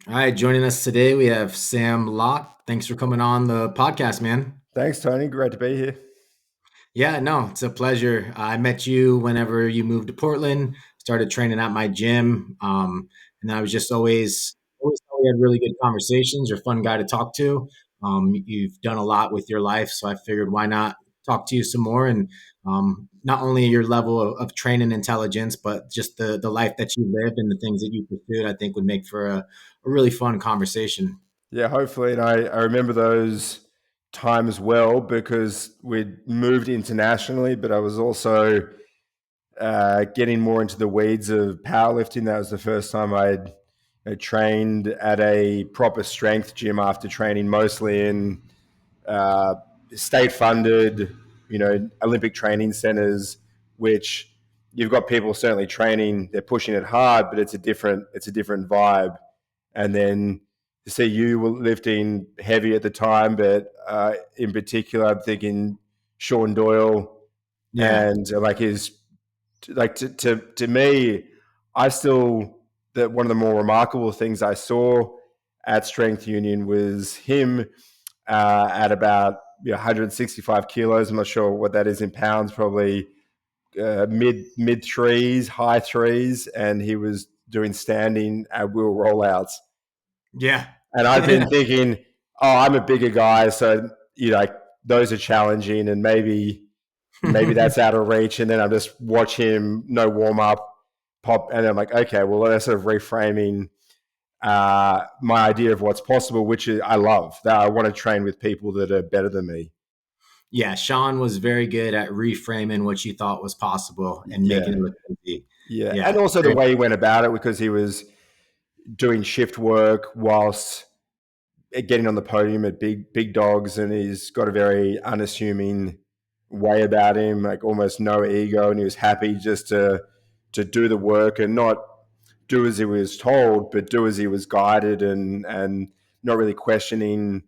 All right, joining us today, we have Sam Loch. Thanks for coming on the podcast, man. Thanks, Tony. Great to be here. Yeah, no, it's a pleasure. I met you whenever you moved to Portland, started training at my gym. And I was just always thought we had really good conversations. You're a fun guy to talk to. You've done a lot with your life, so I figured why not talk to you some more and not only your level of training intelligence, but just the life that you lived and the things that you pursued, I think would make for a really fun conversation. Yeah, hopefully. And I remember those times well because we'd moved internationally, but I was also getting more into the weeds of powerlifting. That was the first time I'd trained at a proper strength gym after training mostly in uh, state funded, Olympic training centers, which you've got people certainly training, they're pushing it hard, but it's a different vibe. And then to see you were lifting heavy at the time, but in particular, I'm thinking Sean Doyle Yeah. and like his like to me, I still that one of the more remarkable things I saw at Strength Union was him at about 165 kilos. I'm not sure what that is in pounds, probably mid threes, high threes, and he was doing standing at wheel rollouts. Yeah. And I've been thinking, oh, I'm a bigger guy, so like those are challenging, and maybe that's out of reach. And then I just watch him, no warm up, pop, and I'm like, okay, well, that's sort of reframing my idea of what's possible, which is, I love that. I want to train with people that are better than me. Yeah, Sean was very good at reframing what you thought was possible and making Yeah, it look easy. yeah, Yeah, and also the great. way he went about it because he was doing shift work whilst getting on the podium at big dogs, and he's got a very unassuming way about him, like almost no ego, and he was happy just to do the work and not do as he was told, but do as he was guided, and not really questioning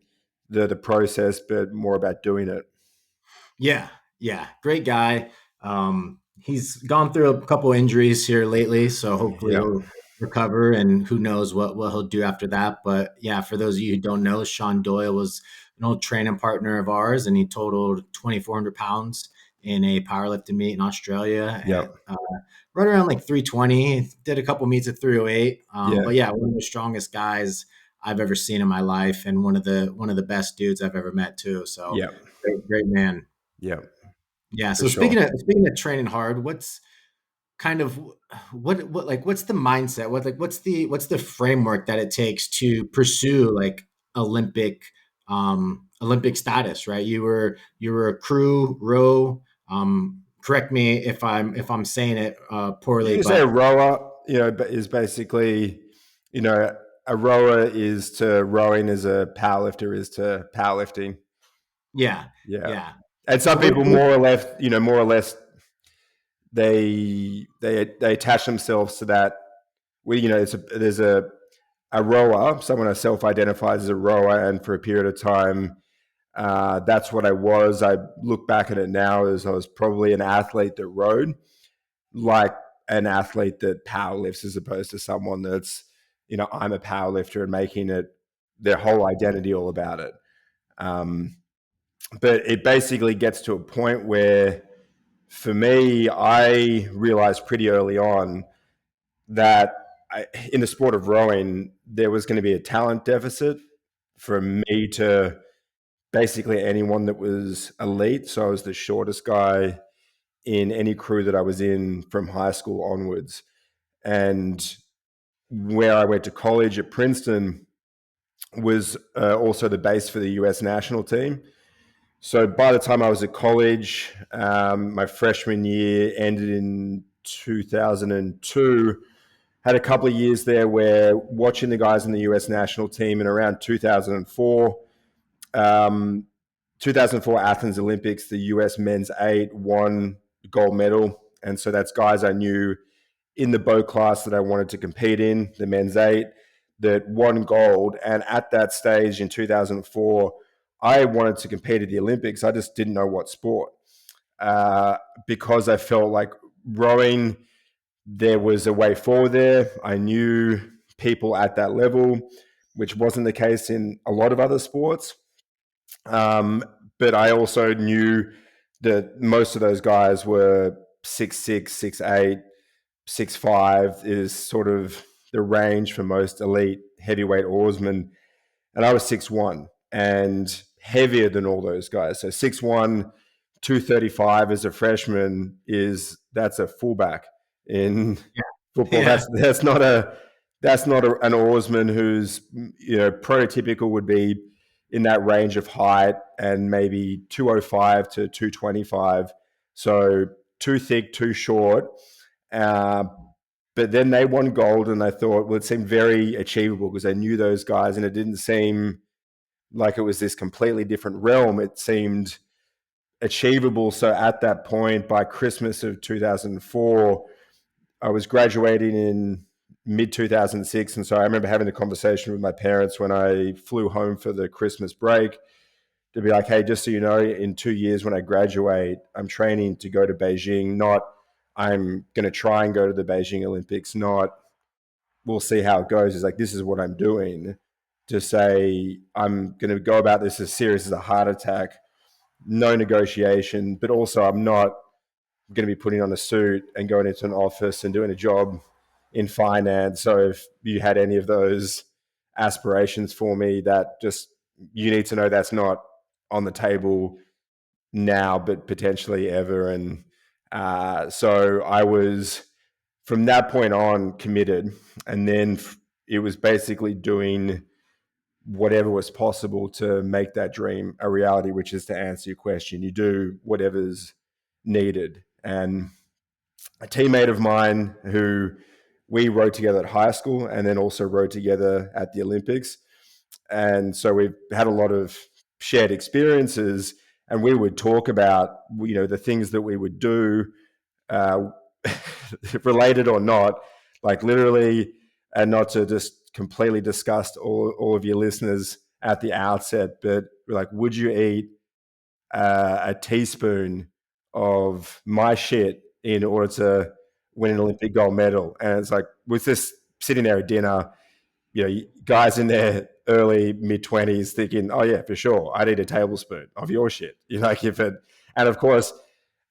the process, but more about doing it. Yeah, yeah, great guy. He's gone through a couple injuries here lately, so hopefully Yeah, he'll recover, and who knows what he'll do after that. But yeah, for those of you who don't know, Sean Doyle was an old training partner of ours, and he totaled 2,400 pounds in a powerlifting meet in Australia yeah, at right around like 320. Did a couple meets at 308. yeah, But yeah, one of the strongest guys I've ever seen in my life, and one of the best dudes I've ever met too. So yeah, great man. yeah, Yeah. for So sure. speaking of training hard, what's kind of what like what's the mindset? What's the framework that it takes to pursue like Olympic Olympic status, right? You were a crew row. Correct me if I'm saying it You poorly, can say a but rower, is basically, you know, a rower is to rowing as a powerlifter is to powerlifting. yeah, Yeah. yeah. And So some people more or less, they attach themselves to that. There's a rower, someone who self-identifies as a rower, and for a period of time, that's what I was. I look back at it now as I was probably an athlete that rowed, like an athlete that powerlifts, as opposed to someone that's, I'm a powerlifter and making it their whole identity all about it. Um, but it basically gets to a point where, for me, I realized pretty early on that in the sport of rowing, there was going to be a talent deficit for me to basically anyone that was elite. So I was the shortest guy in any crew that I was in from high school onwards. And where I went to college at Princeton was also the base for the US national team. So by the time I was at college, my freshman year ended in 2002. Had a couple of years there where watching the guys in the US national team, and around 2004, um, 2004 Athens Olympics, the US men's eight won gold medal. And so that's guys I knew in the boat class that I wanted to compete in, the men's eight, that won gold. And at that stage in 2004, I wanted to compete at the Olympics. I just didn't know what sport, uh, because I felt like rowing, there was a way forward there. I knew people at that level. which wasn't the case in a lot of other sports. Um, but I also knew that most of those guys were 6'6", 6'8", 6'5" is sort of the range for most elite heavyweight oarsmen. And I was 6'1" and heavier than all those guys. So 6'1", 235 as a freshman that's a fullback in football. Yeah. That's not an oarsman who's, prototypical would be in that range of height and maybe 205 to 225. So too thick, too short. Uh, but then they won gold, and I thought, well, it seemed very achievable because I knew those guys, and it didn't seem like it was this completely different realm. It seemed achievable. So at that point, by Christmas of 2004, I was graduating in mid 2006. And so I remember having the conversation with my parents when I flew home for the Christmas break to be like, hey, just so you know, in 2 years when I graduate, I'm training to go to Beijing, not I'm going to try and go to the Beijing Olympics, not we'll see how it goes. It's like, this is what I'm doing, to say I'm going to go about this as serious as a heart attack, no negotiation, but also I'm not going to be putting on a suit and going into an office and doing a job in finance. So if you had any of those aspirations for me, that just, you need to know that's not on the table now, but potentially ever. And so I was, from that point on, committed. And then it was basically doing whatever was possible to make that dream a reality, which is to answer your question. You do whatever's needed. And a teammate of mine who we rode together at high school and then also rode together at the Olympics. And so we've had a lot of shared experiences, and we would talk about, the things that we would do, uh, related or not, like literally, and not to just completely disgust all of your listeners at the outset, but like, would you eat a teaspoon of my shit in order to win an Olympic gold medal? And it's like, with this sitting there at dinner, guys in their early mid-20s thinking, oh yeah, for sure, I'd eat a tablespoon of your shit. Like, if it, and of course,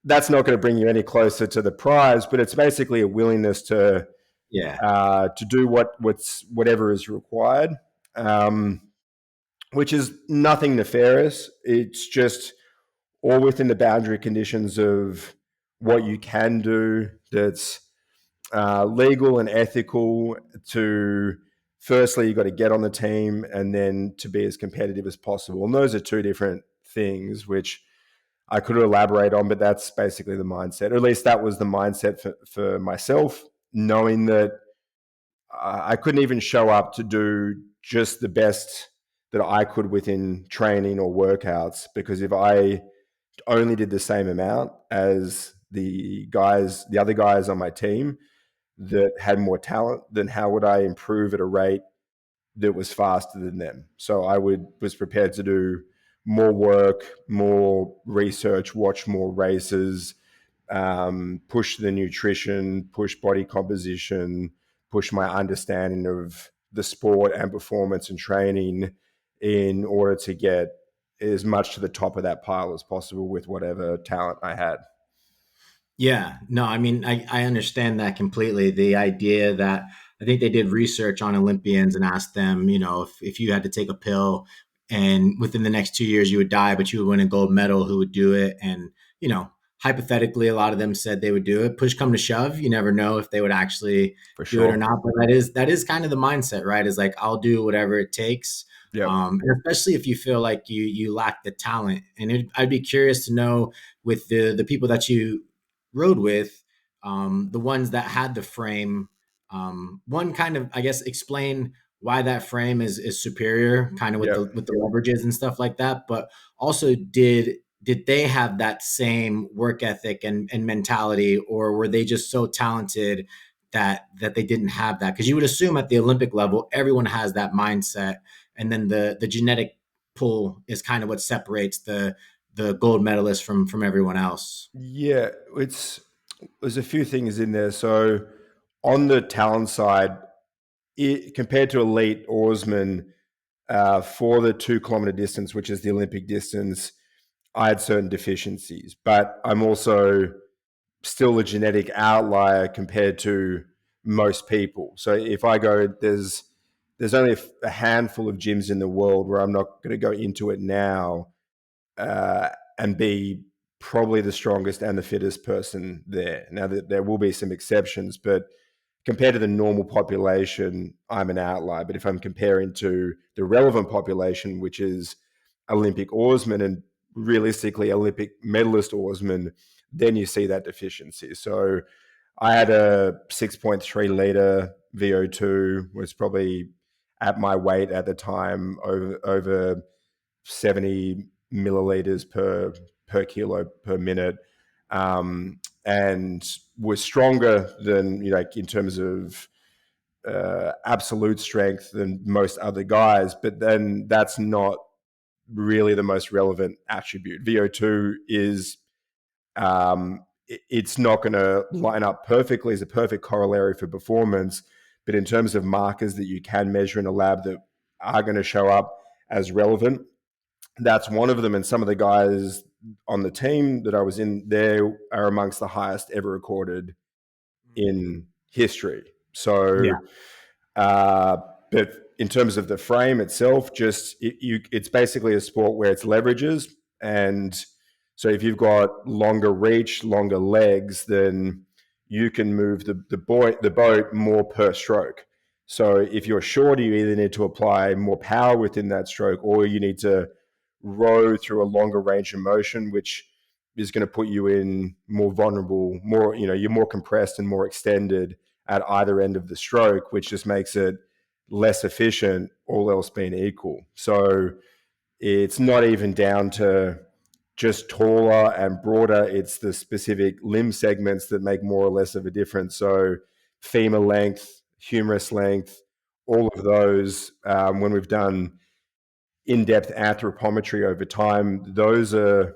that's not going to bring you any closer to the prize, but it's basically a willingness Yeah. to do whatever is required, um, which is nothing nefarious. It's just all within the boundary conditions of what you can do. That's legal and ethical. To firstly, you got to get on the team, and then to be as competitive as possible. And those are two different things, which I could elaborate on, but that's basically the mindset. Or at least that was the mindset for myself, knowing that I couldn't even show up to do just the best that I could within training or workouts, because if I only did the same amount as the other guys on my team that had more talent, then how would I improve at a rate that was faster than them? So I was prepared to do more work, more research, watch more races, push the nutrition, push body composition, push my understanding of the sport and performance and training in order to get as much to the top of that pile as possible with whatever talent I had. Yeah, no, I mean, I understand that completely. The idea that I think they did research on Olympians and asked them, if you had to take a pill and within the next 2 years you would die, but you would win a gold medal, who would do it? And, hypothetically, a lot of them said they would do it. Push come to shove, you never know if they would actually For do it or sure. not. But that is kind of the mindset, right? Is like, I'll do whatever it takes. Yep. And especially if you feel like you lack the talent. And I'd be curious to know, with the people that you rode with, the ones that had the frame, one, kind of, I guess, explain why that frame is superior, kind of with Yep. the leverages and stuff like that. But also, did they have that same work ethic and mentality, or were they just so talented that they didn't have that? Because you would assume at the Olympic level everyone has that mindset, and then the genetic pull is kind of what separates the gold medalist from everyone else. Yeah, there's a few things in there. So on the talent side, compared to elite oarsmen, for the 2 kilometer distance, which is the Olympic distance, I had certain deficiencies, but I'm also still a genetic outlier compared to most people. So if I go, there's only a handful of gyms in the world where I'm not going to go into it now, uh, and be probably the strongest and the fittest person there. Now, there will be some exceptions, but compared to the normal population, I'm an outlier. But if I'm comparing to the relevant population, which is Olympic oarsmen and realistically Olympic medalist oarsmen, then you see that deficiency. So I had a 6.3 liter VO2, was probably at my weight at the time, over 70 milliliters per kilo per minute, and was stronger than, like, in terms of absolute strength than most other guys. But then that's not really the most relevant attribute. VO2 is, it's not going to line up perfectly as a perfect corollary for performance, but in terms of markers that you can measure in a lab that are going to show up as relevant, that's one of them. And some of the guys on the team that I was in there are amongst the highest ever recorded in history. So, Yeah. uh, but in terms of the frame itself, it's basically a sport where it's leverages. And so if you've got longer reach, longer legs, then you can move the boat more per stroke. So if you're shorter, you either need to apply more power within that stroke, or you need to row through a longer range of motion, which is going to put you in more vulnerable, more, you're more compressed and more extended at either end of the stroke, which just makes it less efficient, all else being equal. So it's not even down to just taller and broader, it's the specific limb segments that make more or less of a difference. So femur length, humerus length, all of those, when we've done in-depth anthropometry over time, those are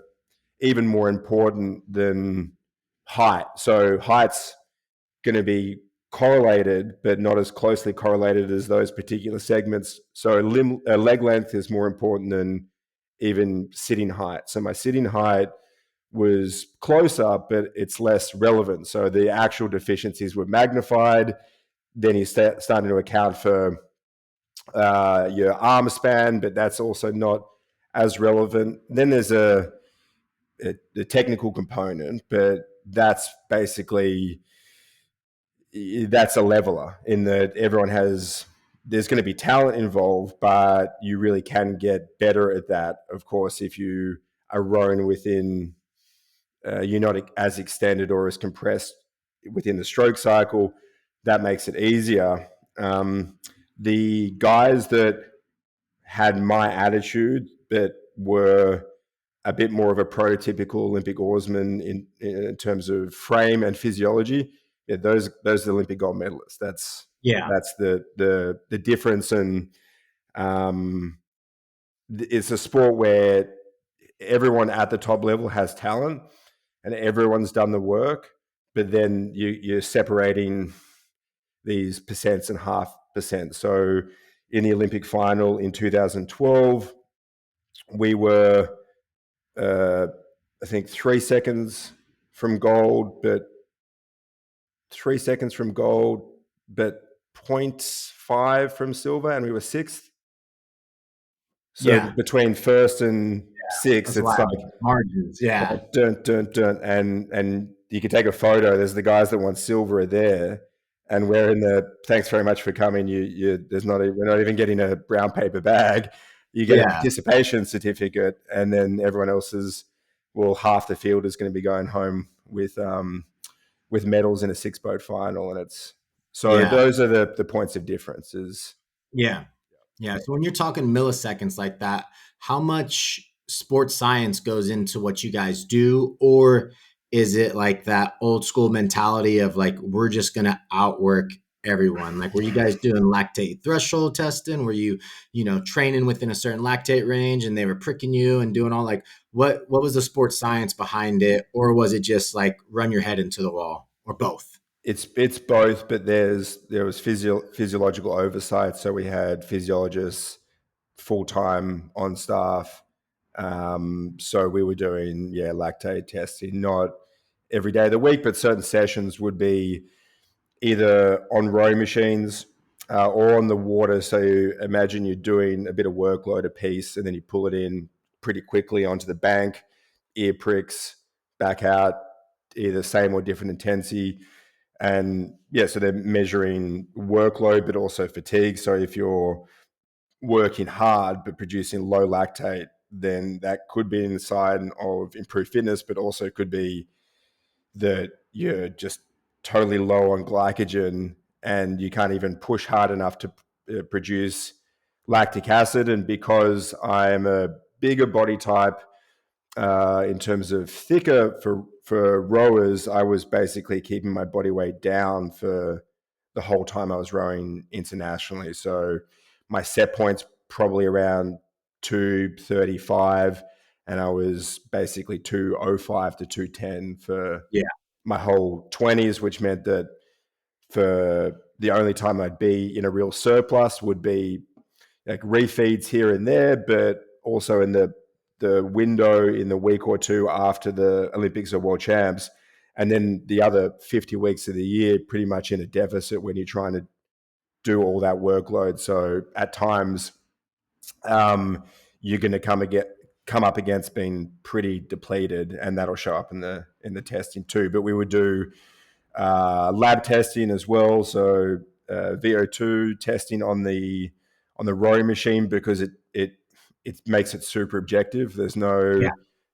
even more important than height. So height's going to be correlated, but not as closely correlated as those particular segments. So leg length is more important than even sitting height. So my sitting height was closer, but it's less relevant. So the actual deficiencies were magnified. Then you starting to account for your arm span, but that's also not as relevant. Then there's the technical component, but that's basically, that's a leveler in that there's going to be talent involved, but you really can get better at that, of course, if you are rowing within, you're not as extended or as compressed within the stroke cycle. That makes it easier. The guys that had my attitude, but were a bit more of a prototypical Olympic oarsman in terms of frame and physiology, yeah, those are the Olympic gold medalists. Yeah. That's the difference. And um, it's a sport where everyone at the top level has talent and everyone's done the work, but then you're separating these percents and half percent. So in the Olympic final in 2012, we were, I think, 3 seconds from gold, but 3 seconds from gold, but zero point 0.5 from silver, and we were sixth. So Yeah. between first and sixth, That's it's wild. like Margins. Yeah. dun dun dun, and you can take a photo. There's the guys that want silver are there, and we're in the. Thanks very much for coming. There's not. We're not even getting a brown paper bag. You get a Yeah. participation certificate, and then everyone else's. Well, half the field is going to be going home with medals in a 6 boat final, and it's so Yeah. those are the points of differences. Yeah. Yeah. So when you're talking milliseconds like that, how much sports science goes into what you guys do? Or is it like that old school mentality of like, we're just going to outwork everyone? Like, were you guys doing lactate threshold testing? Were you, training within a certain lactate range and they were pricking you and doing all like, what was the sports science behind it? Or was it just like run your head into the wall or both? it's both, but there was physiological oversight. So we had physiologists full time on staff. So we were doing lactate testing, not every day of the week, but certain sessions would be either on row machines or on the water. So you imagine you're doing a bit of workload a piece, and then you pull it in pretty quickly onto the bank, ear pricks, back out, either same or different intensity. And so they're measuring workload, but also fatigue. So if you're working hard but producing low lactate, then that could be a sign of improved fitness, but also could be that you're just totally low on glycogen and you can't even push hard enough to produce lactic acid. And because I'm a bigger body type, in terms of thicker for rowers, I was basically keeping my body weight down for the whole time I was rowing internationally. So my set points probably around 235, and I was basically 205 to 210 for Yeah. my whole 20s, which meant that for the only time I'd be in a real surplus would be like refeeds here and there, but also in the window in the week or two after the Olympics or World Champs, and then the other 50 weeks of the year pretty much in a deficit when you're trying to do all that workload. So at times, you're going to come up against being pretty depleted, and that'll show up in the testing too. But we would do lab testing as well, so VO2 testing on the rowing machine, because it makes it super objective. There's Yeah. no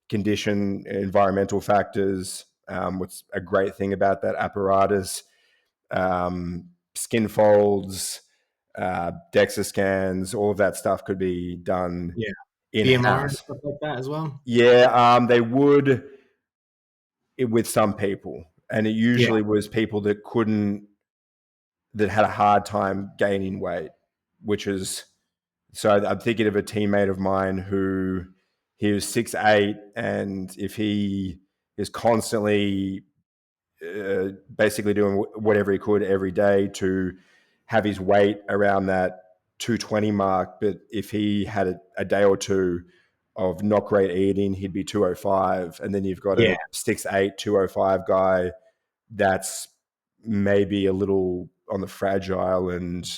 condition, environmental factors. What's a great thing about that apparatus? Skin folds, DEXA scans, all of that stuff could be done Yeah. in BMR and house. stuff like that as well. Yeah, they would with some people, and it Yeah. usually was people that had a hard time gaining weight, which is so I'm thinking of a teammate of mine who he was 6'8", and if he is constantly basically doing whatever he could every day to have his weight around that 220 mark, but if he had a day or two of not great eating, he'd be 205. And then you've got Yeah. a 6'8", 205 guy that's maybe a little on the fragile and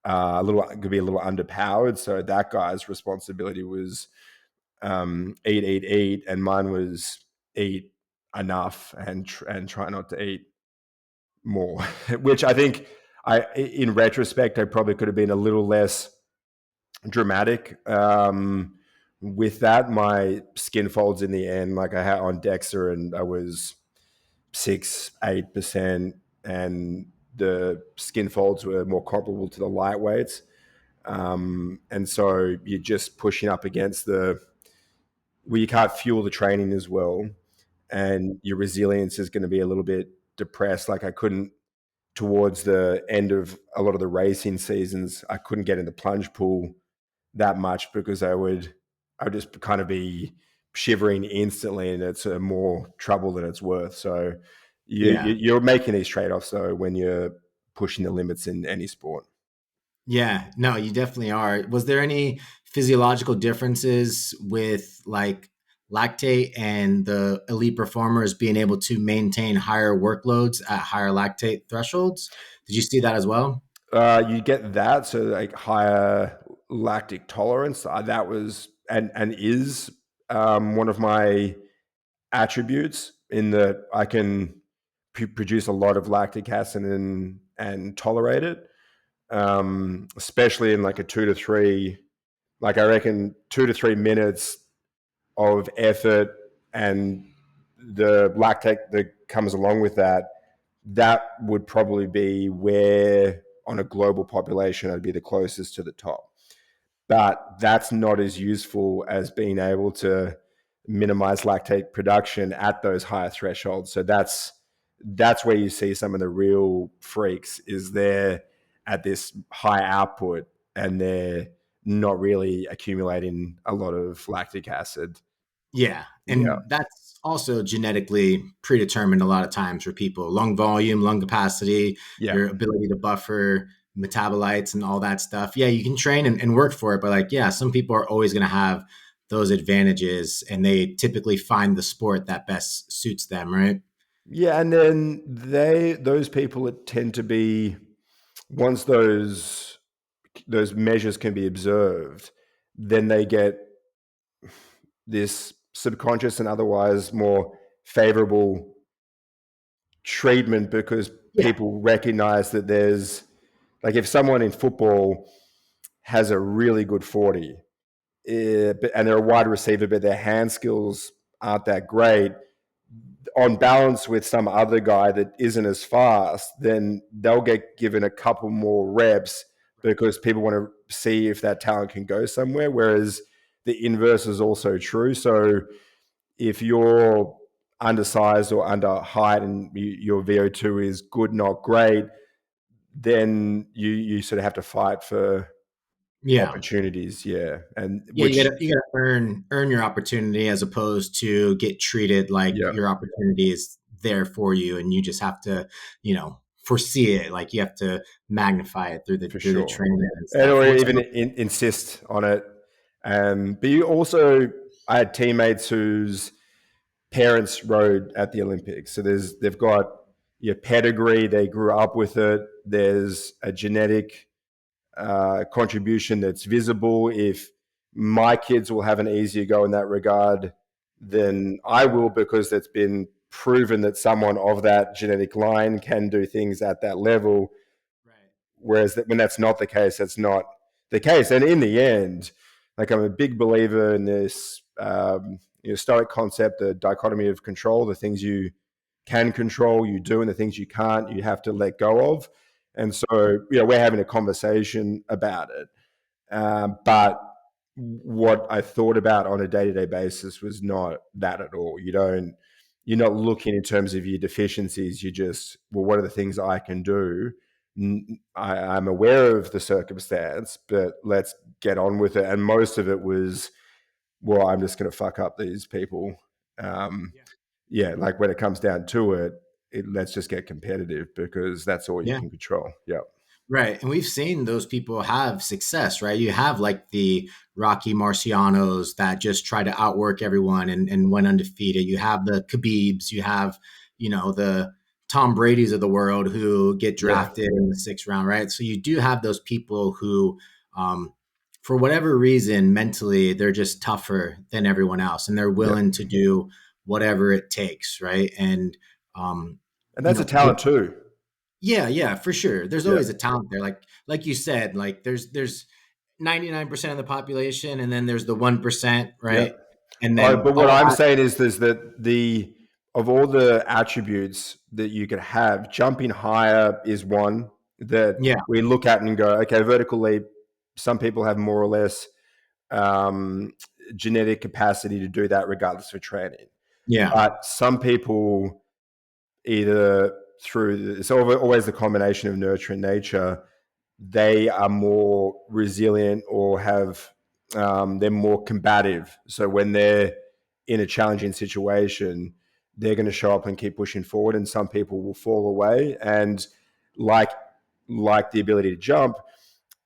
a little could be a little underpowered. So that guy's responsibility was eat, eat, eat, and mine was eat enough and try not to eat more. Which I think in retrospect, I probably could have been a little less dramatic. With that, my skin folds in the end, like I had on DEXA, and I was 6-8%, and the skin folds were more comparable to the lightweights. And so you're just pushing up against you can't fuel the training as well, and your resilience is going to be a little bit depressed. Like I couldn't, towards the end of a lot of the racing seasons, I couldn't get in the plunge pool that much because I would just kind of be shivering instantly, and it's more trouble than it's worth. So Yeah. you're making these trade-offs though when you're pushing the limits in any sport. Yeah, no, you definitely are. Was there any physiological differences with like lactate and the elite performers being able to maintain higher workloads at higher lactate thresholds? Did you see that as well? You get that, so like higher lactic tolerance. That was and is one of my attributes, in that I can produce a lot of lactic acid and tolerate it, especially in like a 2 to 3. Like I reckon 2 to 3 minutes of effort and the lactate that comes along with that, that would probably be where on a global population I'd be the closest to the top. But that's not as useful as being able to minimize lactate production at those higher thresholds. So that's where you see some of the real freaks, is they're at this high output and they're not really accumulating a lot of lactic acid. Yeah. Yeah, And that's also genetically predetermined a lot of times for people. Lung volume, lung capacity, yeah. your ability to buffer metabolites and all that stuff. Yeah, you can train and work for it, but like, yeah, some people are always going to have those advantages and they typically find the sport that best suits them, right? Yeah, and then those people that tend to be, once those measures can be observed, then they get this subconscious and otherwise more favorable treatment because Yeah. people recognize that there's, like, if someone in football has a really good 40, and they're a wide receiver but their hand skills aren't that great, on balance with some other guy that isn't as fast, then they'll get given a couple more reps because people want to see if that talent can go somewhere. Whereas the inverse is also true. So if you're undersized or under height and your VO2 is good, not great, then you sort of have to fight for Yeah. opportunities. Yeah. And Yeah, which, you gotta earn your opportunity as opposed to get treated like yeah, your opportunity is there for you and you just have to, foresee it. Like you have to magnify it for through the sure. training and And stuff. or Which even insist on it. But you also, I had teammates whose parents rode at the Olympics, so they've got your pedigree, they grew up with it. There's a genetic contribution that's visible. If my kids will have an easier go in that regard than I will, because it's been proven that someone of that genetic line can do things at that level. right. Whereas when that's not the case, that's not the case. And in the end, like, I'm a big believer in this Stoic concept, the dichotomy of control, the things you can control, you do, and the things you can't, you have to let go of. And so, we're having a conversation about it. But what I thought about on a day-to-day basis was not that at all. You're not looking in terms of your deficiencies. You just, well, what are the things I can do? I'm aware of the circumstance, but let's get on with it. And most of it was, well, I'm just going to fuck up these people. Um, Yeah. yeah, like when it comes down to it, let's just get competitive because that's all you Yeah. can control. Yeah, Right. And we've seen those people have success, right? You have like the Rocky Marcianos that just try to outwork everyone and went undefeated. You have the Khabibs, you have, the Tom Brady's of the world who get yeah, drafted in the sixth round, right? So you do have those people who, um, for whatever reason, mentally, they're just tougher than everyone else and they're yeah. willing to do whatever it takes, right? And, um, And that's a the talent too. yeah, yeah, for sure. There's Yeah, always a talent there. Like you said, like there's 99% of the population and then there's the 1%, yeah. right? And then But what all I'm that, saying is that the of all the attributes that you could have, jumping higher is one that yeah, we look at and go, okay, vertical leap. Some people have more or less um, genetic capacity to do that, regardless of training. yeah, But some people, either through, it's always the combination of nurture and nature, they are more resilient or have they're more combative. So when they're in a challenging situation, they're going to show up and keep pushing forward. And some people will fall away. And like like the ability to jump,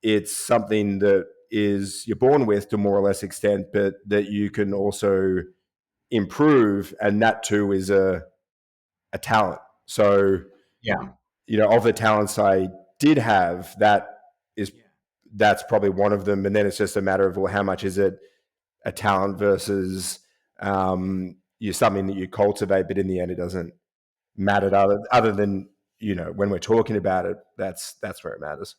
it's something that is you're born with to more or less extent, but that you can also improve, and that too is a talent. So yeah, of the talents I did have, is yeah. that's probably one of them. And then it's just a matter of, well, how much is it a talent versus something that you cultivate, but in the end, it doesn't matter other than when we're talking about it, that's where it matters.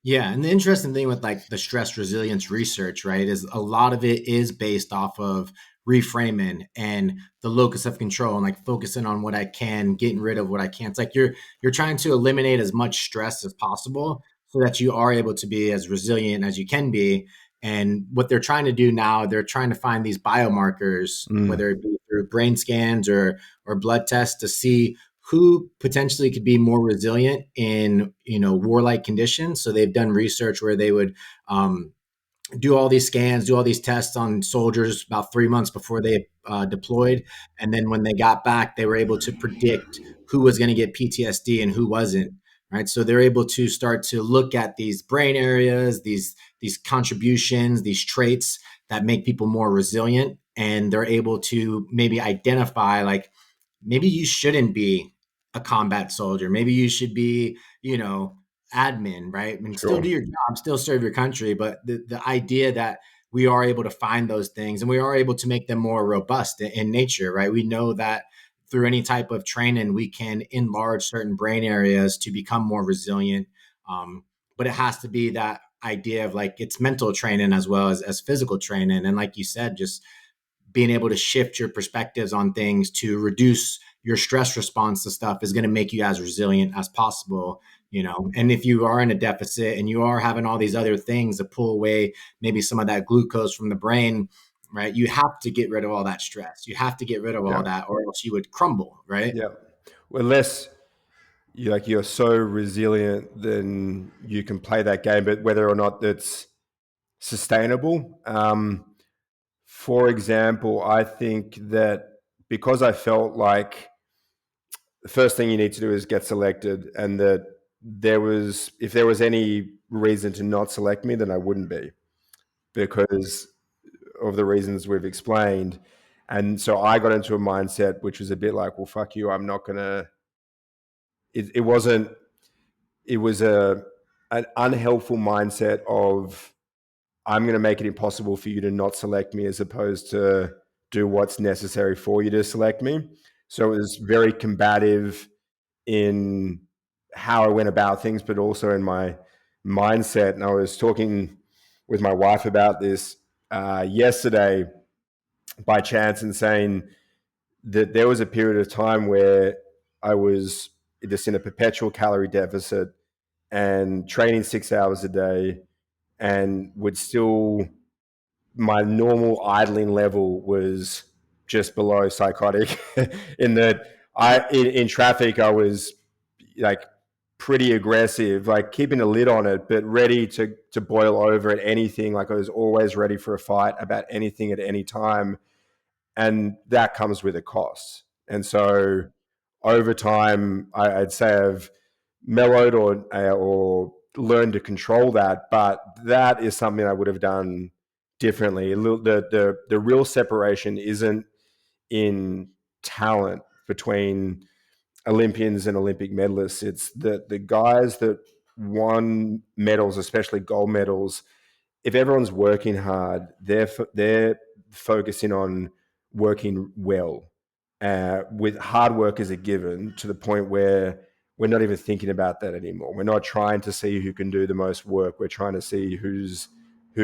Yeah, and the interesting thing with like the stress resilience research, right, is a lot of it is based off of reframing and the locus of control and like focusing on what I can, getting rid of what I can't. It's like you're trying to eliminate as much stress as possible so that you are able to be as resilient as you can be. And what they're trying to do now, they're trying to find these biomarkers, Mm, whether it be through brain scans or blood tests to see who potentially could be more resilient in warlike conditions. So they've done research where they would um, do all these scans, do all these tests on soldiers about 3 months before they deployed. And then when they got back, they were able to predict who was going to get PTSD and who wasn't. Right. So they're able to start to look at these brain areas, these contributions, these traits that make people more resilient. And they're able to maybe identify, like, maybe you shouldn't be a combat soldier. Maybe you should be, admin, right? And still do Sure. your job, still serve your country. But the idea that we are able to find those things and we are able to make them more robust in nature, right? We know that through any type of training, we can enlarge certain brain areas to become more resilient. But it has to be that idea of, like, it's mental training as well as physical training. And like you said, just being able to shift your perspectives on things to reduce your stress response to stuff is going to make you as resilient as possible. And if you are in a deficit and you are having all these other things to pull away maybe some of that glucose from the brain, right, you have to get rid of all that stress. You have to get rid of all Yeah. that, or else you would crumble, right? Yeah. Well, unless you're so resilient, then you can play that game, but whether or not it's sustainable. For example, I think that because I felt like the first thing you need to do is get selected, and that if there was any reason to not select me, then I wouldn't be, because of the reasons we've explained. And so I got into a mindset which was a bit like, well, fuck you, I'm not gonna. It wasn't. It was an unhelpful mindset of, I'm going to make it impossible for you to not select me, as opposed to do what's necessary for you to select me. So it was very combative in how I went about things, but also in my mindset. And I was talking with my wife about this yesterday by chance, and saying that there was a period of time where I was just in a perpetual calorie deficit and training 6 hours a day, and would still, my normal idling level was just below psychotic. In that in traffic I was like pretty aggressive, like keeping a lid on it, but ready to boil over at anything. Like I was always ready for a fight about anything at any time, and that comes with a cost. And so over time, I'd say I've mellowed or learned to control that, but that is something I would have done differently. The real separation isn't in talent between Olympians and Olympic medalists. It's the guys that won medals, especially gold medals. If everyone's working hard, they're focusing on working well, with hard work as a given, to the point where we're not even thinking about that anymore. We're not trying to see who can do the most work. We're trying to see who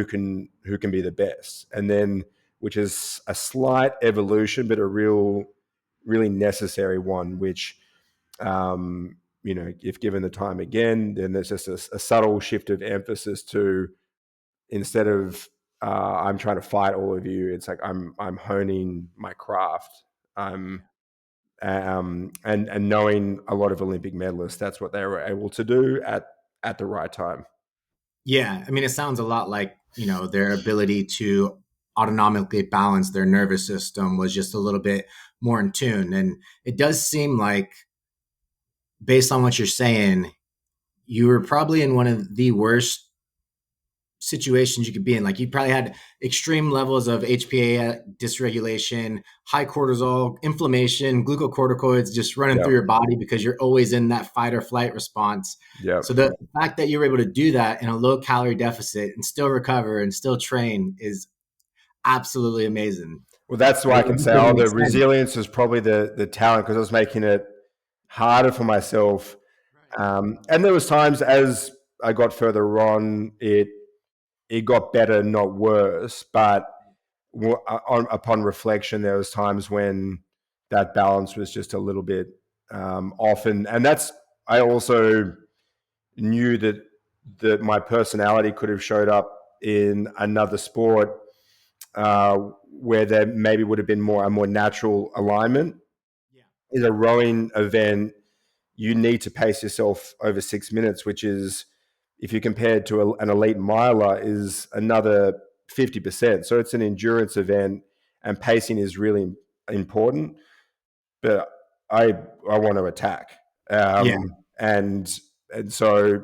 can be the best, and then, which is a slight evolution, but a really necessary one. Which, if given the time again, then there's just a subtle shift of emphasis to, instead of I'm trying to fight all of you, it's like I'm honing my craft. I'm and knowing a lot of Olympic medalists, that's what they were able to do at the right time. Yeah, I mean, it sounds a lot like, their ability to autonomically balance their nervous system was just a little bit more in tune. And it does seem like, based on what you're saying, you were probably in one of the worst situations you could be in. Like, you probably had extreme levels of HPA dysregulation, high cortisol, inflammation, glucocorticoids just running through Yep. your body because you're always in that fight or flight response. Yep. So the fact that you were able to do that in a low calorie deficit and still recover and still train is absolutely amazing. Well, that's why Right? I It can just say, oh, doesn't make the sense. resilience was probably the talent, because I was making it harder for myself. Right. And there was times as I got further on, it got better, not worse. But upon reflection, there was times when that balance was just a little bit off, and that's, I also knew that my personality could have showed up in another sport, where there maybe would have been a more natural alignment. Yeah. In a rowing event, you need to pace yourself over 6 minutes, which is if you compare it to an elite miler, is another 50%. So it's an endurance event, and pacing is really important. But I want to attack, Yeah. and so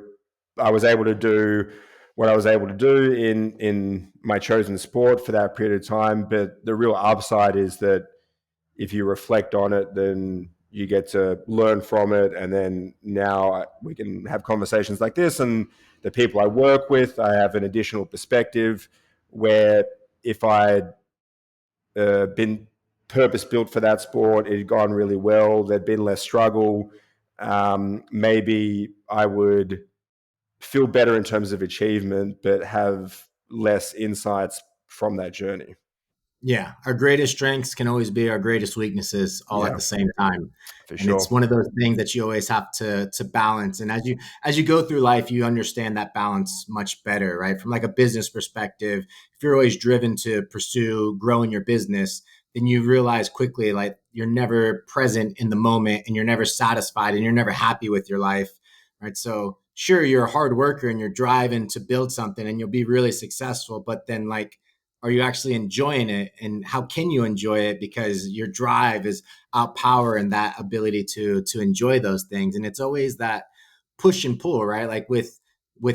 I was able to do what I was able to do in my chosen sport for that period of time. But the real upside is that if you reflect on it, then you get to learn from it, and then now we can have conversations like this, and the people I work with, I have an additional perspective where if I'd been purpose built for that sport, it had gone really well, there'd been less struggle, maybe I would feel better in terms of achievement, but have less insights from that journey. Yeah, our greatest strengths can always be our greatest weaknesses all at Yeah, the same time. for And it's sure. one of those things that you always have to balance. And as you go through life, you understand that balance much better, right? From like a business perspective, if you're always driven to pursue growing your business, then you realize quickly like you're never present in the moment and you're never satisfied and you're never happy with your life. Right. So sure, you're a hard worker and you're driving to build something and you'll be really successful, but then like are you actually enjoying it and how can you enjoy it because your drive is outpowering that ability to enjoy those things and it's always that push and pull, right? Like with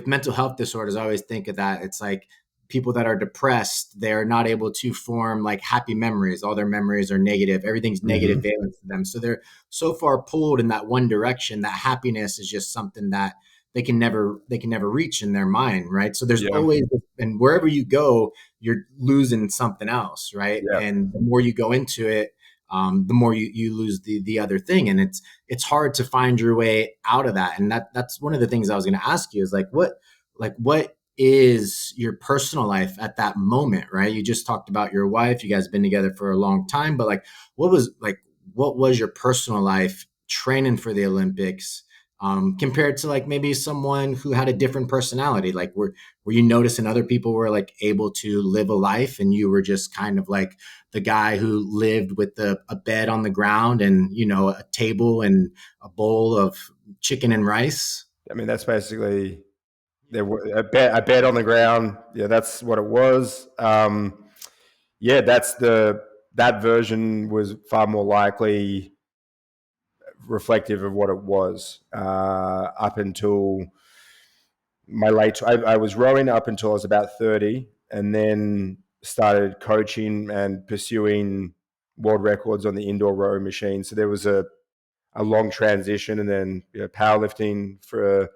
mental health disorders I always think of that. It's like people that are depressed, they're not able to form like happy memories. All their memories are negative, everything's negative Hmm. valence to them, so they're so far pulled in that one direction that happiness is just something that they can never reach in their mind, right? So there's Yeah, always, and wherever you go you're losing something else, right? yeah. And the more you go into it, the more you lose the other thing, and it's hard to find your way out of that. And that's one of the things I was going to ask you is like what is your personal life at that moment, right? You just talked about your wife, you guys have been together for a long time, but what was your personal life training for the Olympics? Compared to like maybe someone who had a different personality, like were you noticing other people were like able to live a life and you were just kind of like the guy who lived with a bed on the ground and a table and a bowl of chicken and rice? I mean, that's basically there were a bed on the ground. Yeah, that's what it was. Yeah, that version was far more likely reflective of what it was up until my late. I was rowing up until I was about 30, and then started coaching and pursuing world records on the indoor rowing machine. So there was a long transition, and then powerlifting for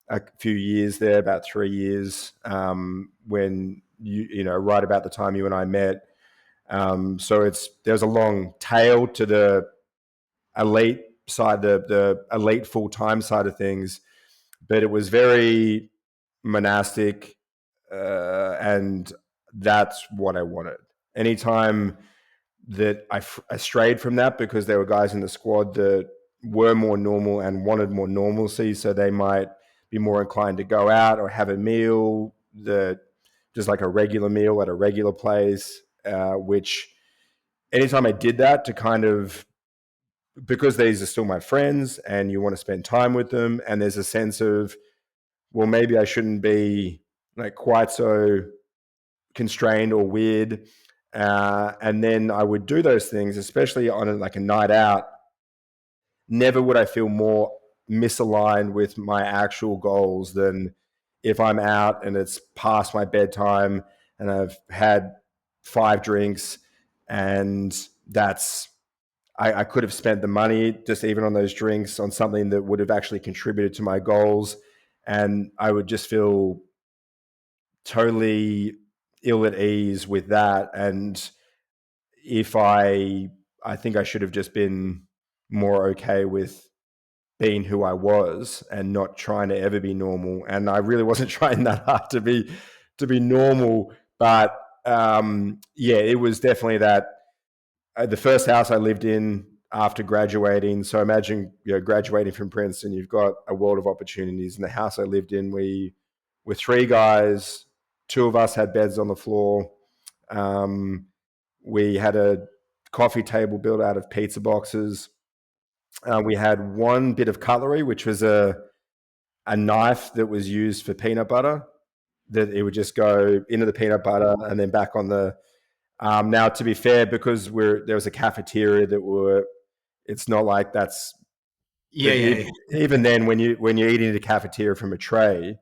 a few years there, about 3 years, when right about the time you and I met. So there's a long tail to the elite side, the elite full time side of things, but it was very monastic, and that's what I wanted. Anytime that I strayed from that, because there were guys in the squad that were more normal and wanted more normalcy, so they might be more inclined to go out or have a meal that just like a regular meal at a regular place. Which anytime I did that to kind of, because these are still my friends and you want to spend time with them, and there's a sense of, well, maybe I shouldn't be like quite so constrained or weird. And then I would do those things, especially on like a night out. Never would I feel more misaligned with my actual goals than if I'm out and it's past my bedtime and I've had 5 drinks, and I could have spent the money just even on those drinks on something that would have actually contributed to my goals, and I would just feel totally ill at ease with that. And if I think I should have just been more okay with being who I was and not trying to ever be normal. And I really wasn't trying that hard to be normal. But yeah, it was definitely that the first house I lived in after graduating. So imagine graduating from Princeton, you've got a world of opportunities. In the house I lived in, we were 3 guys. 2 of us had beds on the floor. Um, we had a coffee table built out of pizza boxes. We had one bit of cutlery, which was a knife that was used for peanut butter, that it would just go into the peanut butter and then back on the. Now, to be fair, because there was a cafeteria that were, it's not like that's. Yeah, But yeah, even then, when you're eating at a cafeteria from a tray,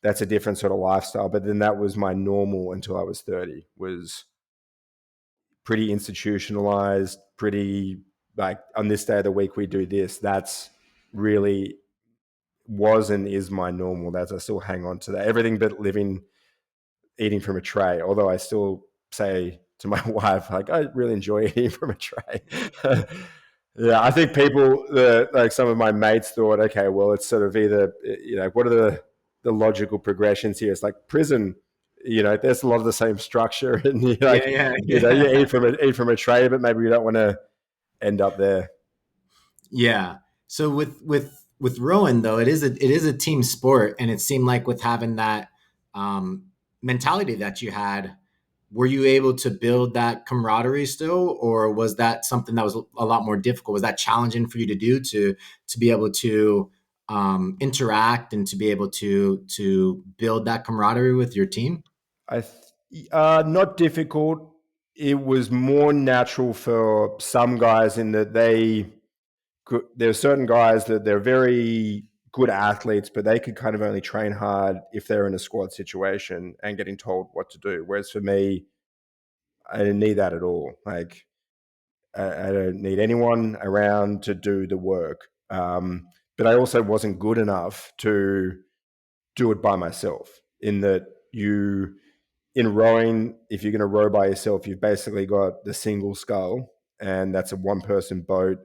that's a different sort of lifestyle. But then that was my normal until I was 30. Was pretty institutionalized, pretty like on this day of the week we do this. That's really was and is my normal. That's I still hang on to that. Everything but living eating from a tray. Although I still say to my wife, like, I really enjoy eating from a tray. Yeah, I think people, like some of my mates, thought, okay, well, it's sort of either, what are the logical progressions here? It's like prison. There's a lot of the same structure, and you like, yeah, you yeah. eat from a tray, but maybe you don't want to end up there. Yeah. So with rowing though, it is a team sport, and it seemed like with having that um, mentality that you had, were you able to build that camaraderie still, or was that something that was a lot more difficult? Was that challenging for you to do to be able to interact and to be able to build that camaraderie with your team? Not difficult. It was more natural for some guys in that there are certain guys that they're very good athletes, but they could kind of only train hard if they're in a squad situation and getting told what to do. Whereas for me, I didn't need that at all. Like I don't need anyone around to do the work. But I also wasn't good enough to do it by myself. In that in rowing, if you're going to row by yourself, you've basically got the single scull, and that's a one person boat.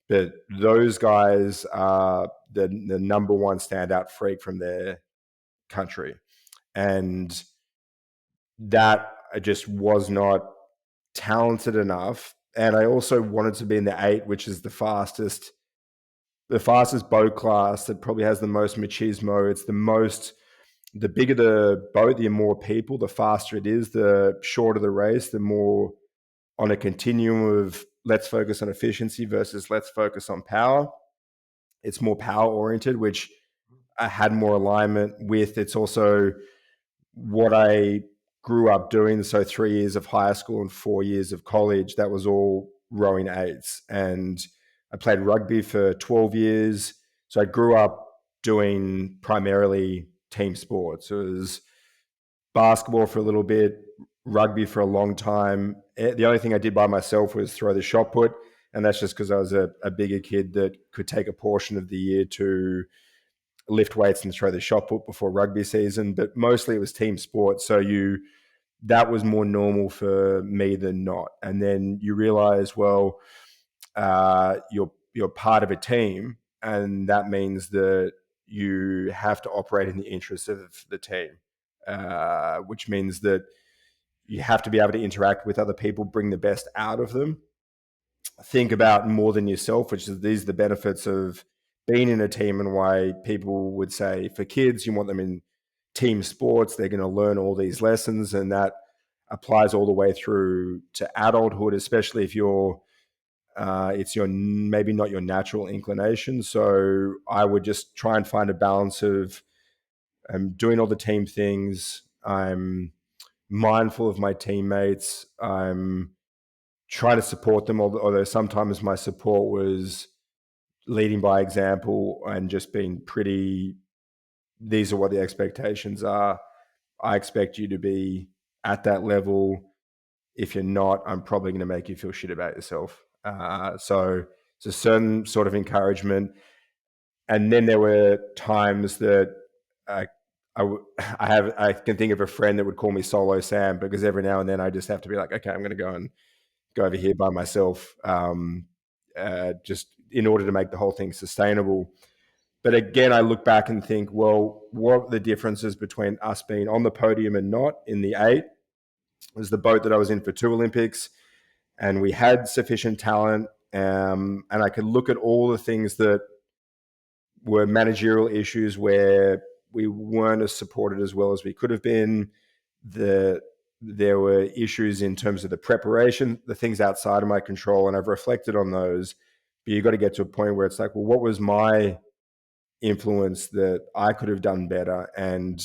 But those guys are the number one standout freak from their country. And that I just was not talented enough. And I also wanted to be in the eight, which is the fastest boat class that probably has the most machismo. It's the bigger the boat, the more people, the faster it is, the shorter the race, the more on a continuum of let's focus on efficiency versus let's focus on power. It's more power oriented, which I had more alignment with. It's also what I grew up doing. So 3 years of high school and 4 years of college, that was all rowing eights. And I played rugby for 12 years. So I grew up doing primarily team sports. It was basketball for a little bit, rugby for a long time. The only thing I did by myself was throw the shot put. And that's just because I was a bigger kid that could take a portion of the year to lift weights and throw the shot put before rugby season. But mostly it was team sports. So that was more normal for me than not. And then you realize, well, you're part of a team, and that means that you have to operate in the interests of the team, which means that you have to be able to interact with other people, bring the best out of them, think about more than yourself, which is these are the benefits of being in a team, and why people would say for kids, you want them in team sports. They're going to learn all these lessons, and that applies all the way through to adulthood, especially if it's your maybe not your natural inclination. So I would just try and find a balance of doing all the team things. I'm mindful of my teammates. I'm trying to support them, although sometimes my support was leading by example and just being pretty, these are what the expectations are. I expect you to be at that level. If you're not, I'm probably going to make you feel shit about yourself. So it's a certain sort of encouragement. And then there were times that uh, I can think of a friend that would call me Solo Sam, because every now and then I just have to be like, okay, I'm going to go over here by myself, just in order to make the whole thing sustainable. But again, I look back and think, well, what are the differences between us being on the podium and not in the eight? It was the boat that I was in for 2 Olympics, and we had sufficient talent. And I could look at all the things that were managerial issues where we weren't as supported as well as we could have been. There were issues in terms of the preparation, the things outside of my control, and I've reflected on those. But you've got to get to a point where it's like, well, what was my influence that I could have done better. And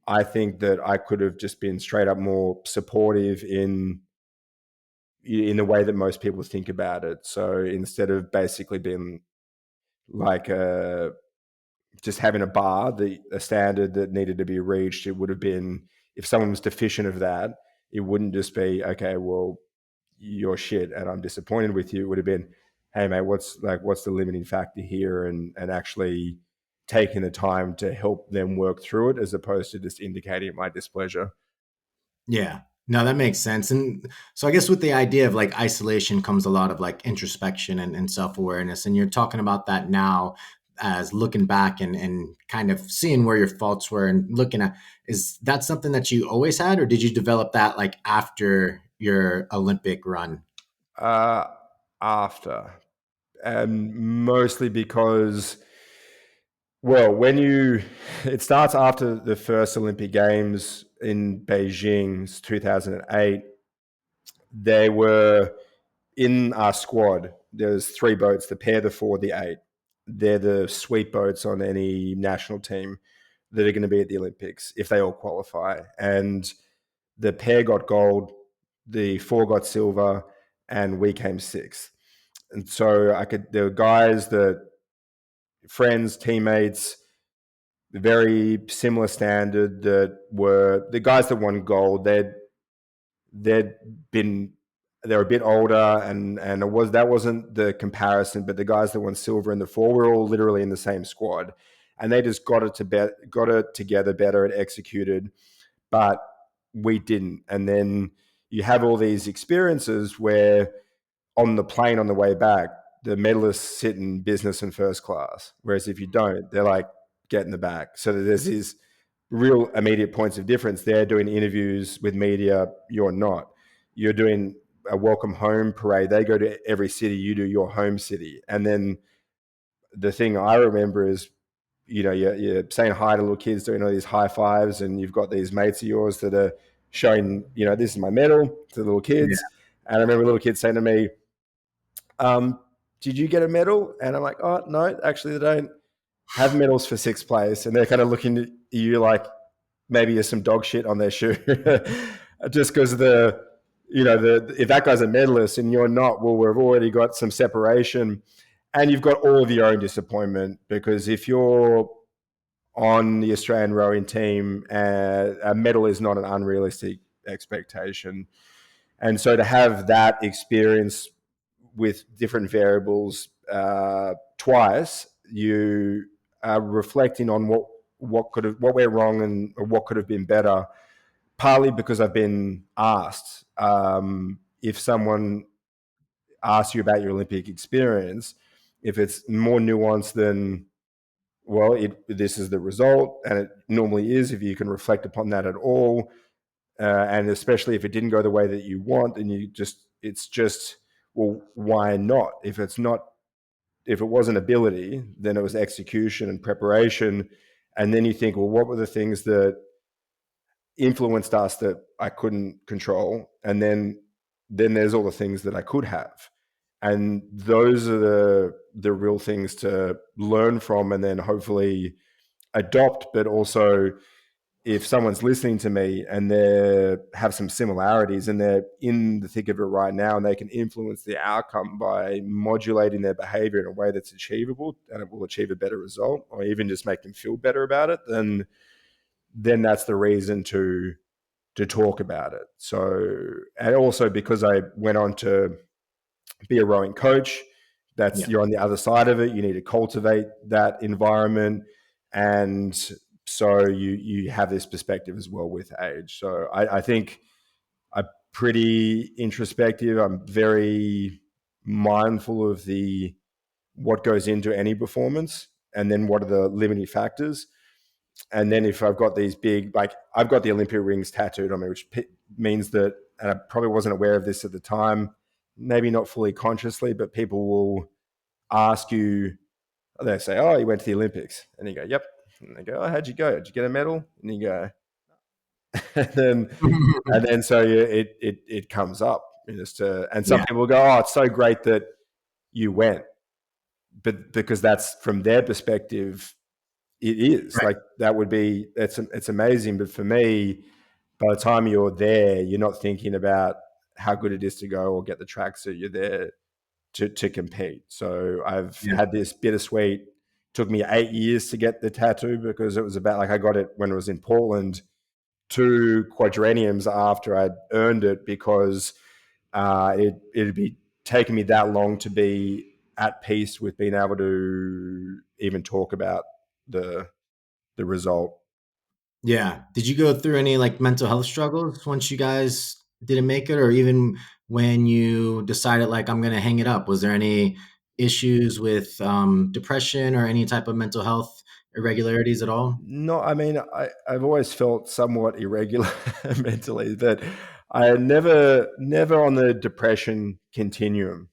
I think that I could have just been straight up more supportive in the way that most people think about it. So instead of basically being like just having a bar, a standard that needed to be reached, it would have been, if someone was deficient of that, it wouldn't just be, okay, well, you're shit and I'm disappointed with you. It would have been, hey mate, what's the limiting factor here, and actually taking the time to help them work through it as opposed to just indicating my displeasure. Yeah. No, that makes sense. And so I guess with the idea of like isolation comes a lot of like introspection and self-awareness. And you're talking about that now as looking back and kind of seeing where your faults were and looking at, is that something that you always had, or did you develop that like after your Olympic run? Uh, After, and mostly because, well, it starts after the first Olympic Games in Beijing, 2008. They were in our squad. There's three boats: the pair, the four, the eight. They're the sweep boats on any national team that are going to be at the Olympics if they all qualify. And the pair got gold, the four got silver, and we came sixth. And so there were guys that, friends, teammates, very similar standard, that were the guys that won gold. They'd been, they were a bit older, and that wasn't the comparison. But the guys that won silver and the four were all literally in the same squad, and they just got it together better and executed. But we didn't. And then you have all these experiences where on the plane on the way back, the medalists sit in business and first class. Whereas if you don't, they're like, get in the back. So there's these real immediate points of difference. They're doing interviews with media, you're not. You're doing a welcome home parade. They go to every city, you do your home city. And then the thing I remember is, you're saying hi to little kids, doing all these high fives, and you've got these mates of yours that are showing, this is my medal to the little Yeah. kids. And I remember little kids saying to me, did you get a medal? And I'm like, oh, no, actually, they don't have medals for sixth place. And they're kind of looking at you like maybe there's some dog shit on their shoe. Just because if that guy's a medalist and you're not, well, we've already got some separation. And you've got all of your own disappointment, because if you're on the Australian rowing team, a medal is not an unrealistic expectation. And so to have that experience with different variables twice, you are reflecting on what went wrong and or what could have been better. Partly because I've been asked, if someone asks you about your Olympic experience, if it's more nuanced than, well, this is the result, and it normally is if you can reflect upon that at all, and especially if it didn't go the way that you want, and it's just, well, why not? If it wasn't ability, then it was execution and preparation. And then you think, well, what were the things that influenced us that I couldn't control? And then there's all the things that I could have. And those are the real things to learn from, and then hopefully adopt. But also, if someone's listening to me and they have some similarities and they're in the thick of it right now, and they can influence the outcome by modulating their behavior in a way that's achievable and it will achieve a better result, or even just make them feel better about it, then that's the reason to talk about it. So, and also because I went on to be a rowing coach, that's, Yeah. you're on the other side of it. You need to cultivate that environment, and so you have this perspective as well with age. So I think I'm pretty introspective. I'm very mindful of the what goes into any performance, and then what are the limiting factors. And then if I've got these big, like I've got the Olympia rings tattooed on me, which means that, and I probably wasn't aware of this at the time, maybe not fully consciously, but people will ask you, they say, oh, you went to the Olympics. And you go, yep. And they go, oh, how'd you go? Did you get a medal? And you go, and then, so it comes up. And some Yeah. people go, oh, it's so great that you went. but because that's from their perspective, it is Right. like that would be it's amazing. But for me, by the time you're there, you're not thinking about how good it is to go or get the tracksuit. You're there to compete. So I've Yeah. had this bittersweet. Took me 8 years to get the tattoo because it was about like I got it when it was in Portland, 2 quadrenniums after I'd earned it because it'd be taking me that long to be at peace with being able to even talk about the the result. Yeah. Did you go through any like mental health struggles once you guys didn't make it, or even when you decided like I'm gonna hang it up? Was there any issues with depression or any type of mental health irregularities at all? No, I mean, I've always felt somewhat irregular mentally, but I never on the depression continuum.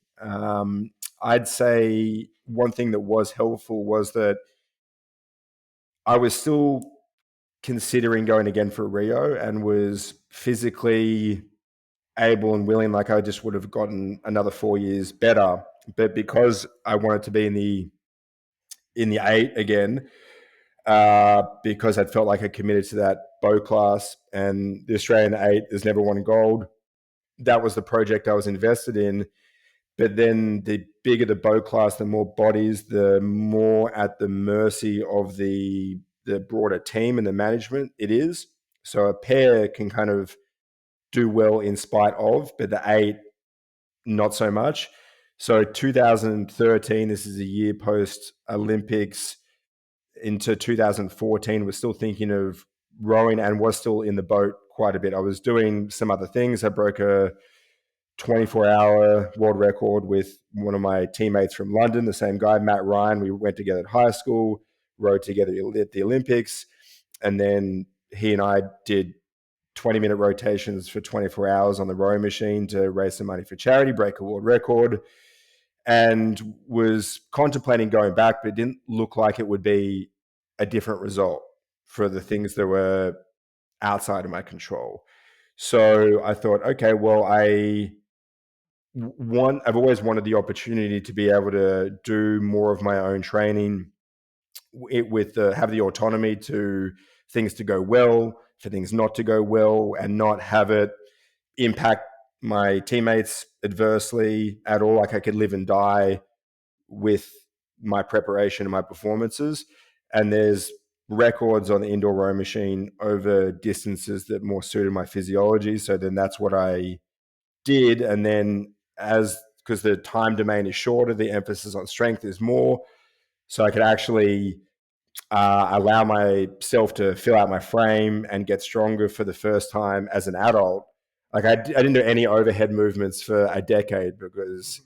I'd say one thing that was helpful was that I was still considering going again for Rio and was physically able and willing, like I just would have gotten another 4 years better. But because I wanted to be in the eight again, because I'd felt like I committed to that bow class and the Australian eight has never won gold. That was the project I was invested in. But then the bigger the bow class, the more bodies, the more at the mercy of the broader team and the management it is. So a pair can kind of do well in spite of, but the eight not so much. So 2013, this is a year post Olympics, into 2014 was still thinking of rowing and was still in the boat quite a bit. I was doing some other things. I broke a 24-hour world record with one of my teammates from London, the same guy, Matt Ryan. We went together at high school, rowed together at the Olympics, and then he and I did 20-minute rotations for 24 hours on the rowing machine to raise some money for charity, break a world record, and was contemplating going back, but it didn't look like it would be a different result for the things that were outside of my control. So I thought, okay, well, I've always wanted the opportunity to be able to do more of my own training, with have the autonomy to things to go well, for things not to go well, and not have it impact my teammates adversely at all. Like I could live and die with my preparation and my performances. And there's records on the indoor row machine over distances that more suited my physiology. So then that's what I did. And then because the time domain is shorter, the emphasis on strength is more. So I could actually allow myself to fill out my frame and get stronger for the first time as an adult. Like I didn't do any overhead movements for a decade because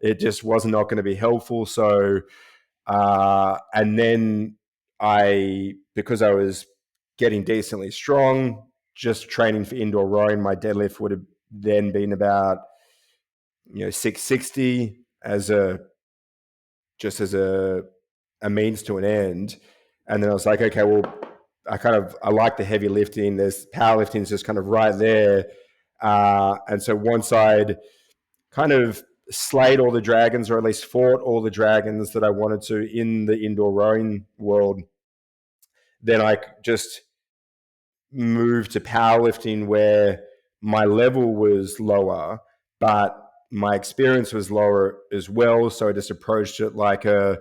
it just was not going to be helpful. So, and then because I was getting decently strong, just training for indoor rowing, my deadlift would have then been about 660 as a means to an end. And then I was like, okay, well, I like the heavy lifting. There's powerlifting is just kind of right there. And so once I'd kind of slayed all the dragons, or at least fought all the dragons that I wanted to in the indoor rowing world, then I just moved to powerlifting where my level was lower, but my experience was lower as well. So I just approached it like a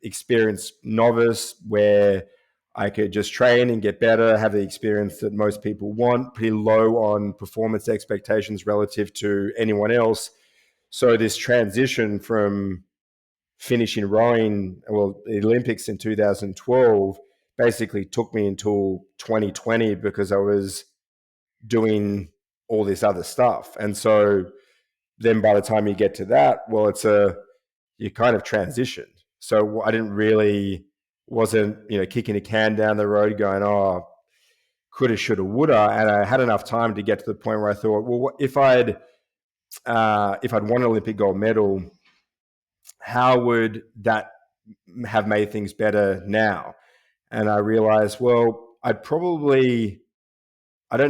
experienced novice where I could just train and get better, have the experience that most people want, pretty low on performance expectations relative to anyone else. So this transition from finishing rowing, well, the Olympics in 2012 basically took me until 2020 because I was doing all this other stuff. And so then by the time you get to that, well, you kind of transitioned. So I didn't really, wasn't, kicking a can down the road going, oh, coulda, shoulda, woulda. And I had enough time to get to the point where I thought, well, if I'd won an Olympic gold medal, how would that have made things better now? And I realized, well, I don't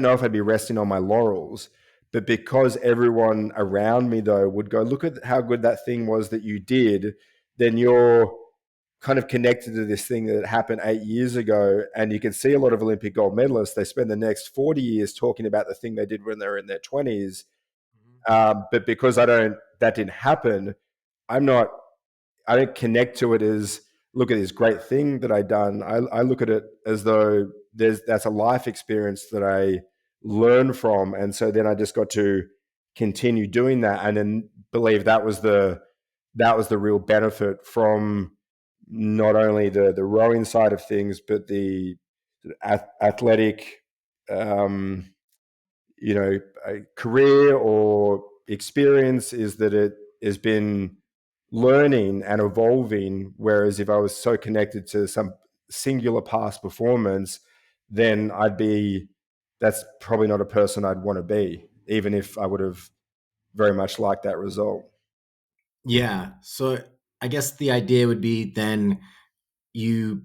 know if I'd be resting on my laurels, but because everyone around me, though, would go, look at how good that thing was that you did, then you're kind of connected to this thing that happened 8 years ago. And you can see a lot of Olympic gold medalists, they spend the next 40 years talking about the thing they did when they were in their 20s. But because that didn't happen, I'm not, I don't connect to it as, look at this great thing that I done. I look at it as though that's a life experience that I learn from. And so then I just got to continue doing that, and then believe that was the real benefit from not only the rowing side of things, but the athletic, um, career or experience, is that it has been learning and evolving. Whereas if I was so connected to some singular past performance, then that's probably not a person I'd want to be, even if I would have very much liked that result. Yeah. So I guess the idea would be then you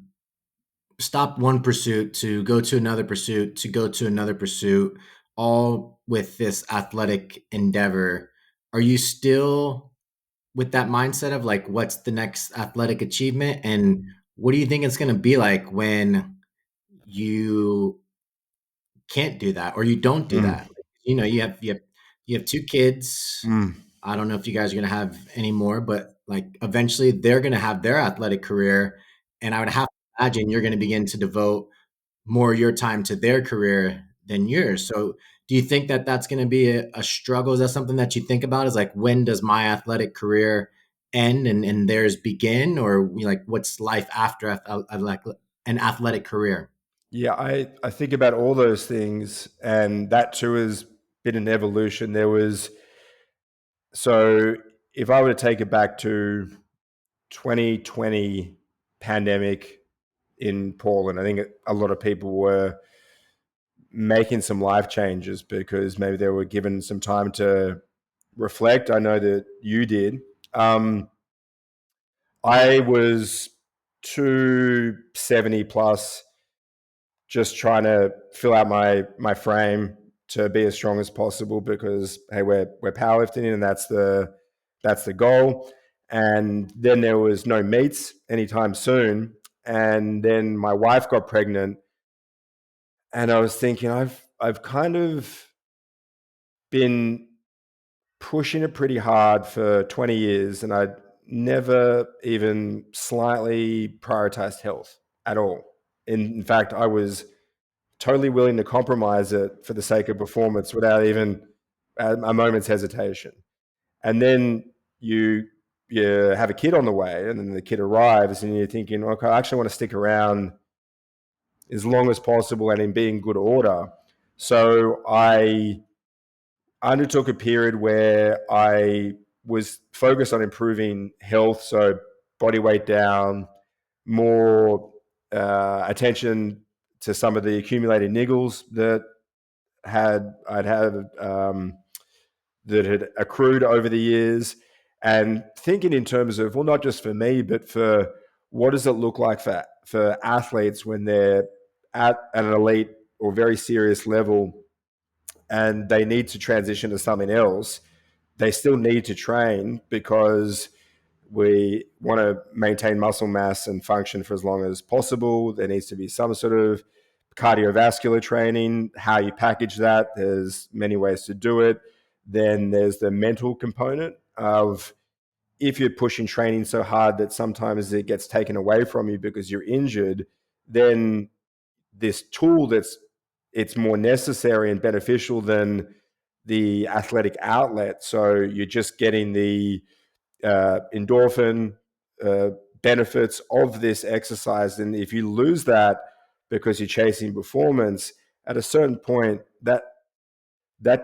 stop one pursuit to go to another pursuit to go to another pursuit, all with this athletic endeavor. Are you still with that mindset of like, what's the next athletic achievement? And what do you think it's going to be like when you can't do that or you don't do Mm, that? You have two kids. mm. I don't know if you guys are going to have any more, but like eventually they're going to have their athletic career. And I would have to imagine you're going to begin to devote more of your time to their career than yours. So do you think that that's going to be a struggle? Is that something that you think about, is like, when does my athletic career end and theirs begin? Or like, what's life after like an athletic career? Yeah, I think about all those things, and that too has been an evolution. So if I were to take it back to 2020 pandemic in Portland, I think a lot of people were making some life changes because maybe they were given some time to reflect. I know that you did. Um, I was 270 plus, just trying to fill out my frame to be as strong as possible, because hey, we're powerlifting, and that's the goal. And then there was no meets anytime soon, and then my wife got pregnant, and I was thinking, I've kind of been pushing it pretty hard for 20 years, and I'd never even slightly prioritized health at all. In fact, I was totally willing to compromise it for the sake of performance without even a moment's hesitation. And then you have a kid on the way, and then the kid arrives, and you're thinking, okay, I actually want to stick around as long as possible and in being good order. So I undertook a period where I was focused on improving health, so body weight down, more attention to some of the accumulated niggles I'd had that had accrued over the years, and thinking in terms of, well, not just for me, but for what does it look like for athletes when they're at an elite or very serious level, and they need to transition to something else. They still need to train because we want to maintain muscle mass and function for as long as possible. There needs to be some sort of cardiovascular training. How you package that, there's many ways to do it. Then there's the mental component of, if you're pushing training so hard that sometimes it gets taken away from you because you're injured, then this tool it's more necessary and beneficial than the athletic outlet. So you're just getting the endorphin uh, benefits of this exercise. And if you lose that because you're chasing performance, at a certain point, that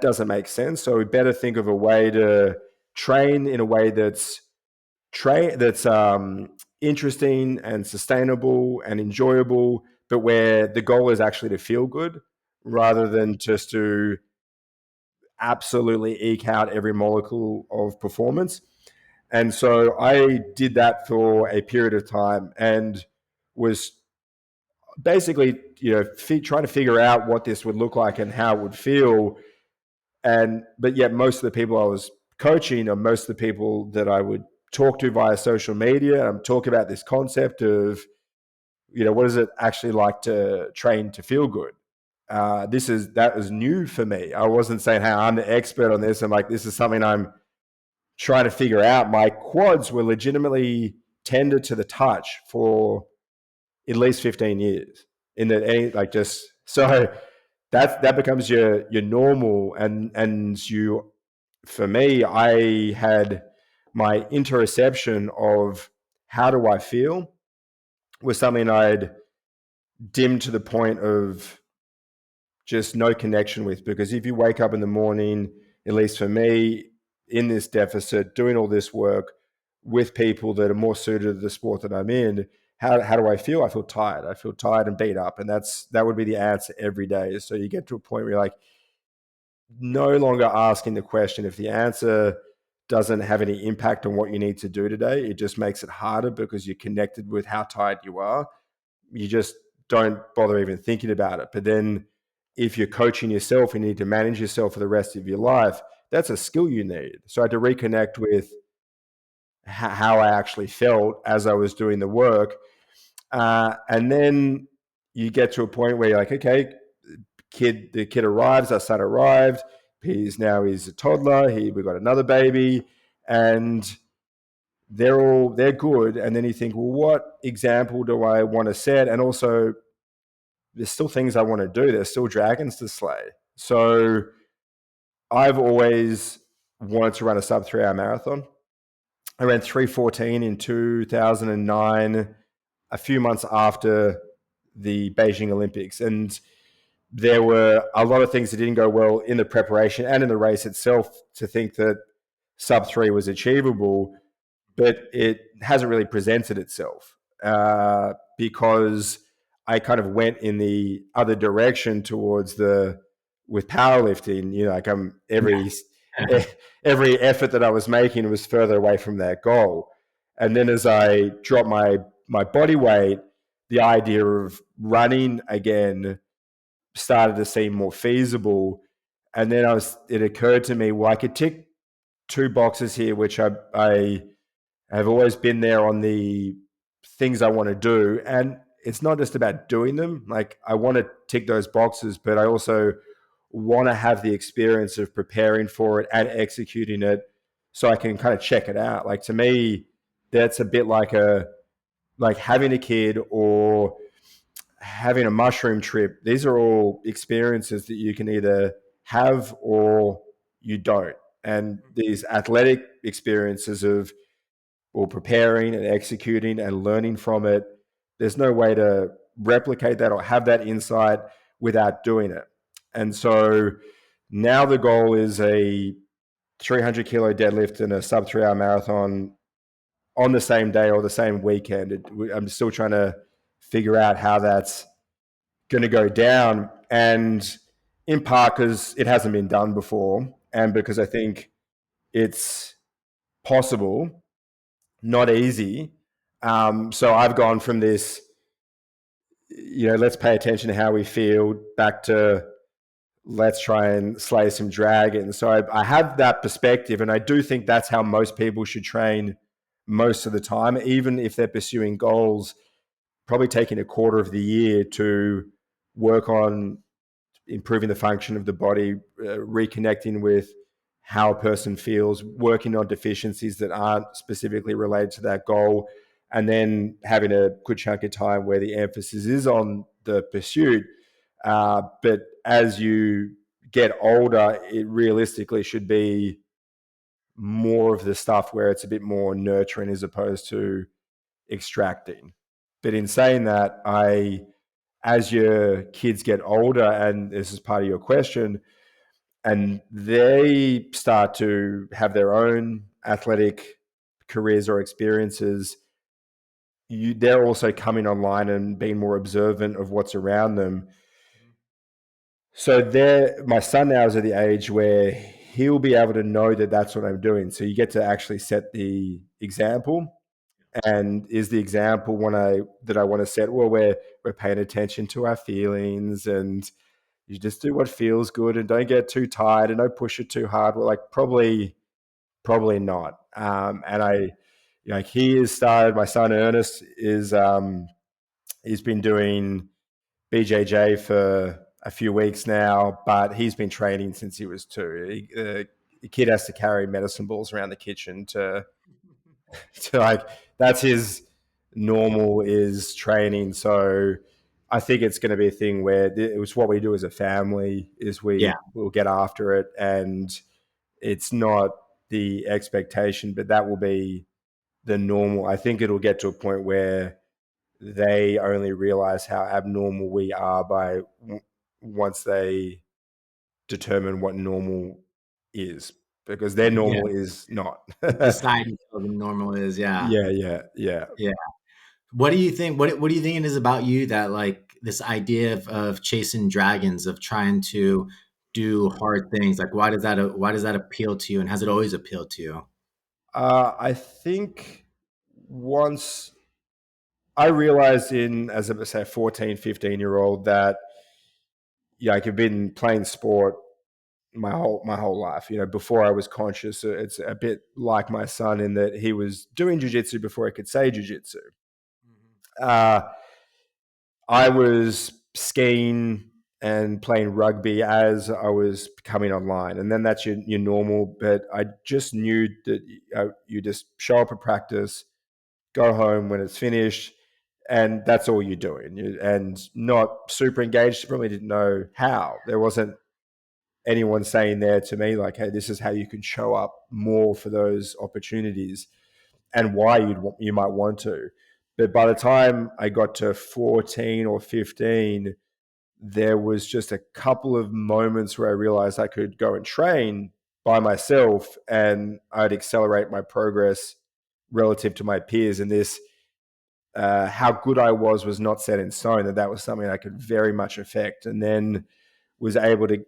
doesn't make sense. So we better think of a way to train in a way that's interesting and sustainable and enjoyable, but where the goal is actually to feel good rather than just to absolutely eke out every molecule of performance. And so I did that for a period of time, and was basically, trying to figure out what this would look like and how it would feel. But yet most of the people I was coaching, or most of the people that I would talk to via social media. I'm talking about this concept of, what is it actually like to train to feel good? That is new for me. I wasn't saying, "Hey, I'm the expert on this." I'm like, this is something I'm trying to figure out. My quads were legitimately tender to the touch for at least 15 years. Like, just so that becomes your normal, and you, for me, I had my interoception of how do I feel was something I'd dimmed to the point of just no connection with. Because if you wake up in the morning, at least for me, in this deficit, doing all this work with people that are more suited to the sport that I'm in, how do I feel? I feel tired. I feel tired and beat up. And that would be the answer every day. So you get to a point where you're like, no longer asking the question. If the answer doesn't have any impact on what you need to do today, it just makes it harder because you're connected with how tired you are. You just don't bother even thinking about it. But then if you're coaching yourself and you need to manage yourself for the rest of your life, that's a skill you need. So I had to reconnect with how I actually felt as I was doing the work. And then you get to a point where you're like, okay, the kid arrives, our son arrived. He's a toddler. We got another baby, and they're good. And then you think, well, what example do I want to set? And also, there's still things I want to do. There's still dragons to slay. So I've always wanted to run a sub 3 hour marathon. I ran 3:14 in 2009, a few months after the Beijing Olympics. And there were a lot of things that didn't go well in the preparation and in the race itself to think that sub 3 was achievable, but it hasn't really presented itself because I kind of went in the other direction towards with powerlifting. Like every effort that I was making was further away from that goal. And then as I dropped my body weight, the idea of running again started to seem more feasible. And then it occurred to me, well, I could tick two boxes here, which I have always been there on the things I want to do. And it's not just about doing them. Like, I want to tick those boxes, but I also want to have the experience of preparing for it and executing it so I can kind of check it out. Like, to me, that's a bit like having a kid or having a mushroom trip. These are all experiences that you can either have or you don't. And these athletic experiences of preparing and executing and learning from it, there's no way to replicate that or have that insight without doing it. And so now the goal is a 300 kilo deadlift and a sub 3 hour marathon on the same day or the same weekend. I'm still trying to figure out how that's going to go down. And in part because it hasn't been done before, and because I think it's possible, not easy. So I've gone from this, let's pay attention to how we feel, back to let's try and slay some dragons. So I have that perspective, and I do think that's how most people should train most of the time, even if they're pursuing goals, probably taking a quarter of the year to work on improving the function of the body, reconnecting with how a person feels, working on deficiencies that aren't specifically related to that goal, and then having a good chunk of time where the emphasis is on the pursuit. But as you get older, it realistically should be more of the stuff where it's a bit more nurturing as opposed to extracting. But in saying that, as your kids get older, and this is part of your question, and they start to have their own athletic careers or experiences, they're also coming online and being more observant of what's around them. So my son now is at the age where he'll be able to know that that's what I'm doing. So you get to actually set the example. And is the example that I want to set, well, we're paying attention to our feelings, and you just do what feels good and don't get too tired and don't push it too hard. Well, like, probably not. And like he has started. My son Ernest is he's been doing BJJ for a few weeks now, but he's been training since he was two. The kid has to carry medicine balls around the kitchen to like that's his normal is training. So I think it's going to be a thing where it was what we do as a family is Yeah, we will get after it, and it's not the expectation, but that will be the normal. I think it'll get to a point where they only realize how abnormal we are by once they determine what normal is, because their yeah. normal is not. Society feels normal is, yeah, Yeah, yeah, yeah. yeah. What do you think? What do you think it is about you that like this idea of chasing dragons, of trying to do hard things? Like, why does that appeal to you, and has it always appealed to you? I think once I realized in, as a say, 14, 15-year-old that, yeah, like I've been playing sport my whole life. Before I was conscious, it's a bit like my son in that he was doing jujitsu before he could say jujitsu. Uh, I was skiing and playing rugby as I was coming online, and then that's your normal. But I just knew that you just show up at practice, go home when it's finished, and that's all you're doing. And not super engaged. Probably didn't know how. There wasn't anyone saying there to me like, "Hey, this is how you can show up more for those opportunities, and why you might want to." But by the time I got to 14 or 15, there was just a couple of moments where I realized I could go and train by myself and I'd accelerate my progress relative to my peers. And this, how good I was not set in stone, that was something I could very much affect. And then was able to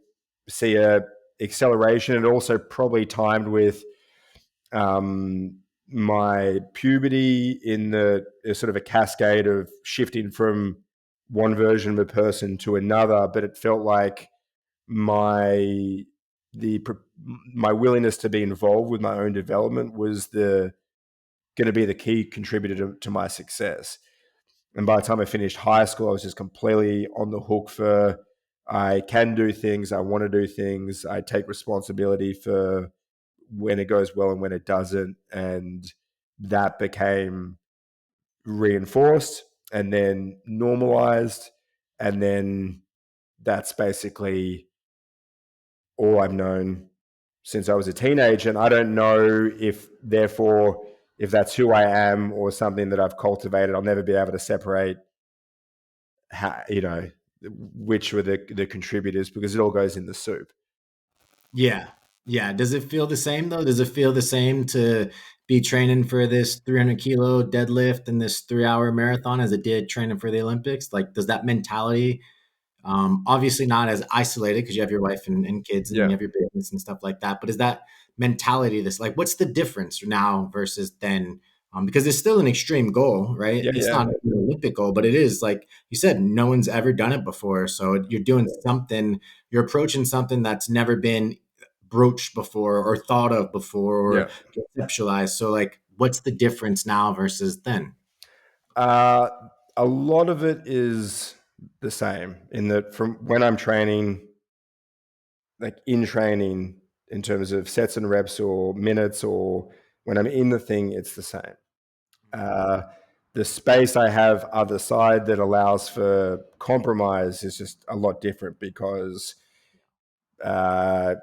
see a acceleration, and also probably timed with my puberty in the sort of a cascade of shifting from one version of a person to another, but it felt like my the my willingness to be involved with my own development was the going to be the key contributor to my success. And by the time I finished high school, I was just completely on the hook for I can do things, I want to do things, I take responsibility for when it goes well and when it doesn't. And that became reinforced and then normalized. And then that's basically all I've known since I was a teenager. And I don't know if, therefore, if that's who I am or something that I've cultivated. I'll never be able to separate how, which were the contributors, because it all goes in the soup. Yeah. Yeah. Does it feel the same though? Does it feel the same to be training for this 300 kilo deadlift and this 3 hour marathon as it did training for the Olympics? Like, does that mentality, obviously not as isolated because you have your wife and kids and Yeah. you have your business and stuff like that, but is that mentality this like, what's the difference now versus then? Because it's still an extreme goal, right? Yeah. It's Yeah. not an Olympic goal, but it is like you said, no one's ever done it before. So you're doing something, you're approaching something that's never been broached before or thought of before or Yeah. conceptualized. So like, what's the difference now versus then? Uh, a lot of it is the same in that from when I'm training, like in training, in terms of sets and reps or minutes, or when I'm in the thing, it's the same. Uh, the space I have other side that allows for compromise is just a lot different, because uh,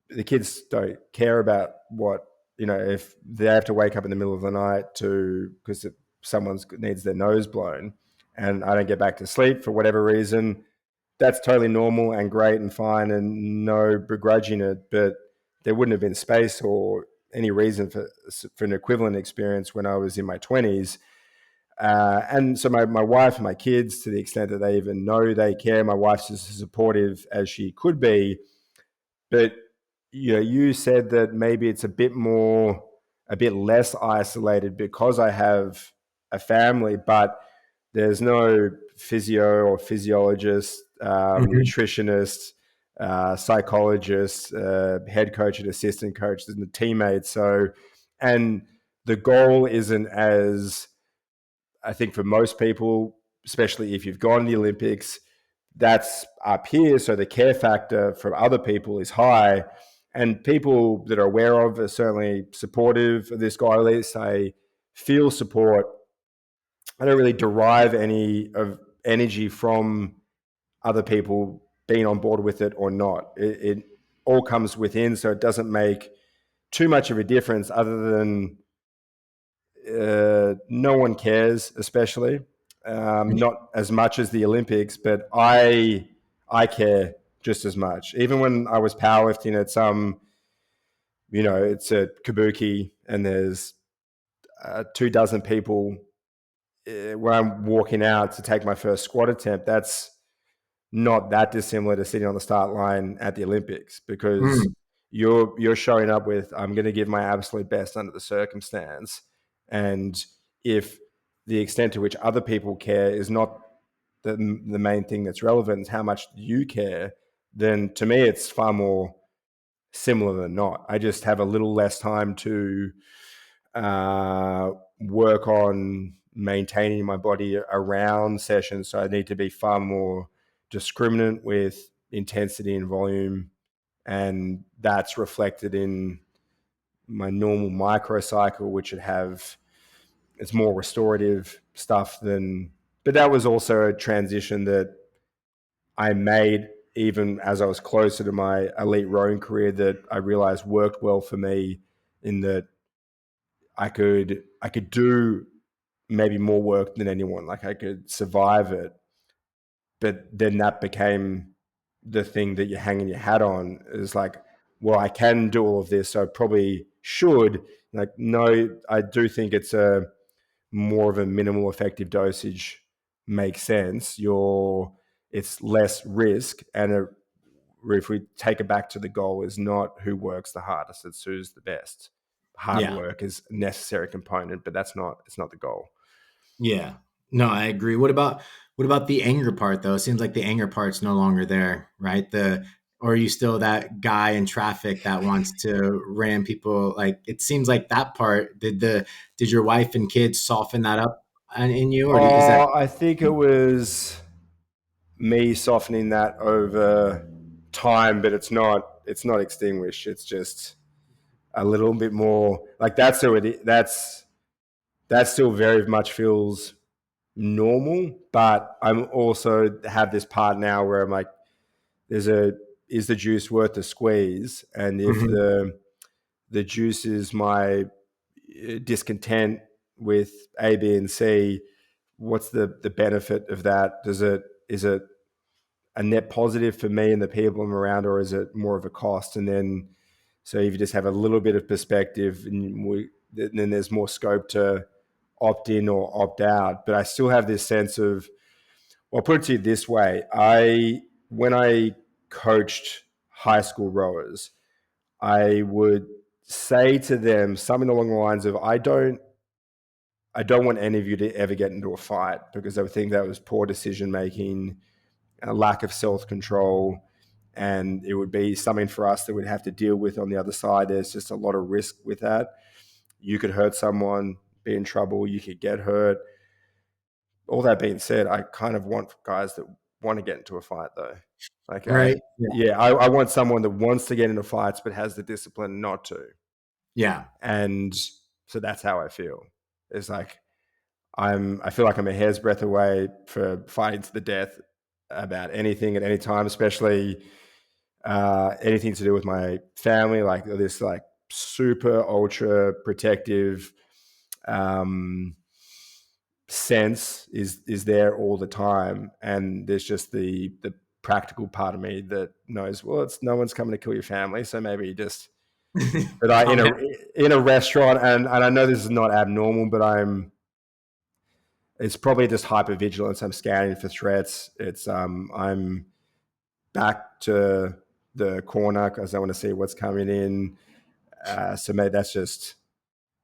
the kids don't care about what, if they have to wake up in the middle of the night to because someone needs their nose blown, and I don't get back to sleep for whatever reason. That's totally normal and great and fine, and no begrudging it. But there wouldn't have been space or any reason for an equivalent experience when I was in my 20s. And so my wife and my kids, to the extent that they even know they care, my wife's as supportive as she could be. But you said that maybe it's a bit less isolated because I have a family, but there's no physio or physiologist, Mhm. nutritionist, psychologist, head coach and assistant coach, and the teammates. So, and the goal isn't as, I think for most people, especially if you've gone to the Olympics, that's up here. So the care factor from other people is high. And people that are aware of are certainly supportive of this guy. At least I feel support. I don't really derive any of energy from other people being on board with it or not. It all comes within, so it doesn't make too much of a difference other than no one cares, especially not as much as the Olympics, but I care just as much. Even when I was powerlifting at some, it's a kabuki and there's 2 dozen people when I'm walking out to take my first squat attempt. That's not that dissimilar to sitting on the start line at the Olympics, because Mm, you're showing up with, I'm going to give my absolute best under the circumstance. And if the extent to which other people care is not the main thing that's relevant, is how much you care, then to me it's far more similar than not. I just have a little less time to uh, work on maintaining my body around sessions. So I need to be far more discriminant with intensity and volume. And that's reflected in my normal microcycle, which would have, it's more restorative stuff than, but that was also a transition that I made even as I was closer to my elite rowing career, that I realized worked well for me, in that I could do maybe more work than anyone. Like I could survive it, but then that became the thing that you're hanging your hat on. Is like, well, I can do all of this, so I probably should. Like, no, I do think it's a more of a minimal effective dosage makes sense. It's less risk, and if we take it back to the goal, is not who works the hardest, it's who's the best. Hard yeah. work is a necessary component, but it's not the goal. Yeah. No, I agree. What about the anger part though? It seems like the anger part's no longer there, right? Or are you still that guy in traffic that wants to ram people? Like it seems like that part, did your wife and kids soften that up in you, or is that? Oh, I think it was me softening that over time, but it's not extinguished. It's just a little bit more like that's already that still very much feels normal. But I'm also have this part now where I'm like, there's a is the juice worth the squeeze? And if Mhm. the juice is my discontent with A, B, and C, what's the benefit of that? Is it a net positive for me and the people I'm around, or is it more of a cost? And then, so if you just have a little bit of perspective, then there's more scope to opt in or opt out. But I still have this sense of, well, I'll put it to you this way: when I coached high school rowers, I would say to them something along the lines of, I don't want any of you to ever get into a fight, because I would think that was poor decision making, a lack of self control, and it would be something for us that we'd have to deal with on the other side. There's just a lot of risk with that. You could hurt someone, be in trouble, you could get hurt. All that being said, I kind of want guys that want to get into a fight, though. Like, Right? Yeah. I want someone that wants to get into fights but has the discipline not to. Yeah. And so that's how I feel. It's like, I feel like I'm a hair's breadth away for fighting to the death about anything at any time, especially anything to do with my family, like this, like super ultra protective um, sense is there all the time, and there's just the practical part of me that knows, well, it's no one's coming to kill your family, so maybe just. But I Calm down. in a restaurant, and I know this is not abnormal, but it's probably just hypervigilance. I'm scanning for threats. I'm back to the corner because I want to see what's coming in. So maybe that's just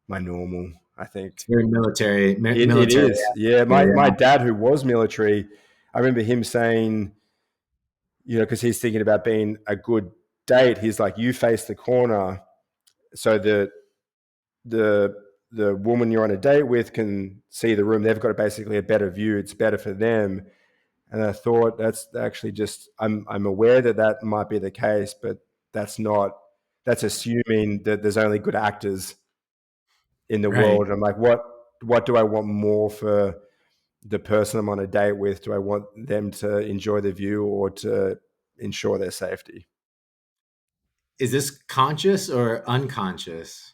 my normal, I It's think. very military, It military is. Yeah. My atmosphere. dad, who was military, I remember him saying, because he's thinking about being a good date, he's like, you face the corner. So the the woman you're on a date with can see the room. They've got basically a better view. It's better for them. And I thought that's actually just, I'm aware that that might be the case, but that's not, that's assuming that there's only good actors in the Right. world. And I'm like, what do I want more for the person I'm on a date with? Do I want them to enjoy the view or to ensure their safety? Is this conscious or unconscious?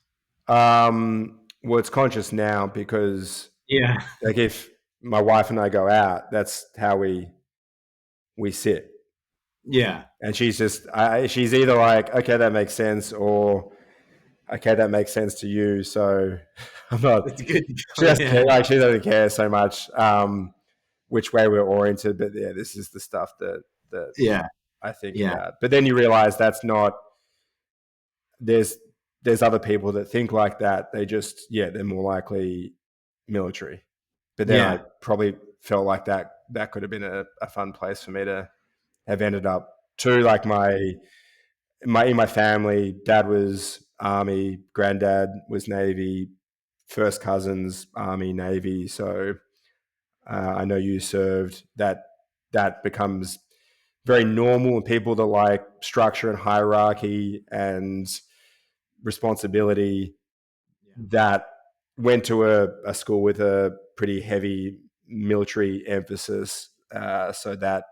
Well, it's conscious now because, Yeah. like, if my wife and I go out, that's how we sit. Yeah. And she's just, she's either like, okay, that makes sense, or okay, that makes sense to you. So I'm not. It's good to She go. doesn't care. Yeah. Like, she doesn't care so much which way we're oriented. But yeah, this is the stuff that Yeah. I think Yeah. about. But then you realize that's not. There's there's other people that think like that. They just, yeah, they're more likely military. But then I Yeah. probably felt like that could have been a fun place for me to have ended up too. Like in my family, dad was army, granddad was navy, first cousins army, navy. So I know you served. That becomes very normal, and people that like structure and hierarchy and responsibility, that went to a school with a pretty heavy military emphasis. So that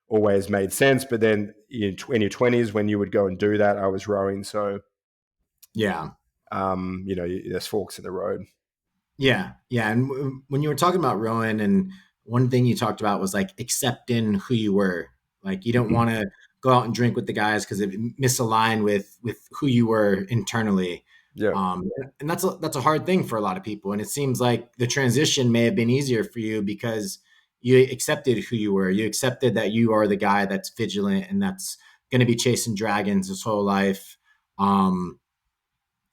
always made sense. But then in your 20s, when you would go and do that, I was rowing. So, Yeah. there's forks in the road. Yeah, yeah. And when you were talking about Rowan, and one thing you talked about was like accepting who you were. Like you don't Mhm. want to go out and drink with the guys because it misaligned with who you were internally. Yeah. Um, and that's a hard thing for a lot of people. And it seems like the transition may have been easier for you because you accepted who you were. You accepted that you are the guy that's vigilant and that's going to be chasing dragons his whole life. Um,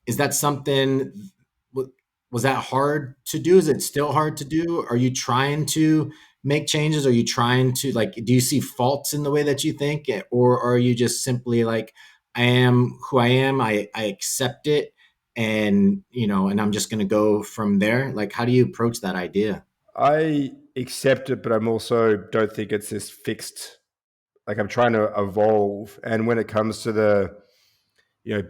is that something? Was that hard to do? Is it still hard to do? Are you trying to make changes? Are you trying to like? Do you see faults in the way that you think, or are you just simply like, I am who I am. I accept it, and and I'm just going to go from there. Like, how do you approach that idea? I accept it, but I'm also don't think it's this fixed. Like, I'm trying to evolve. And when it comes to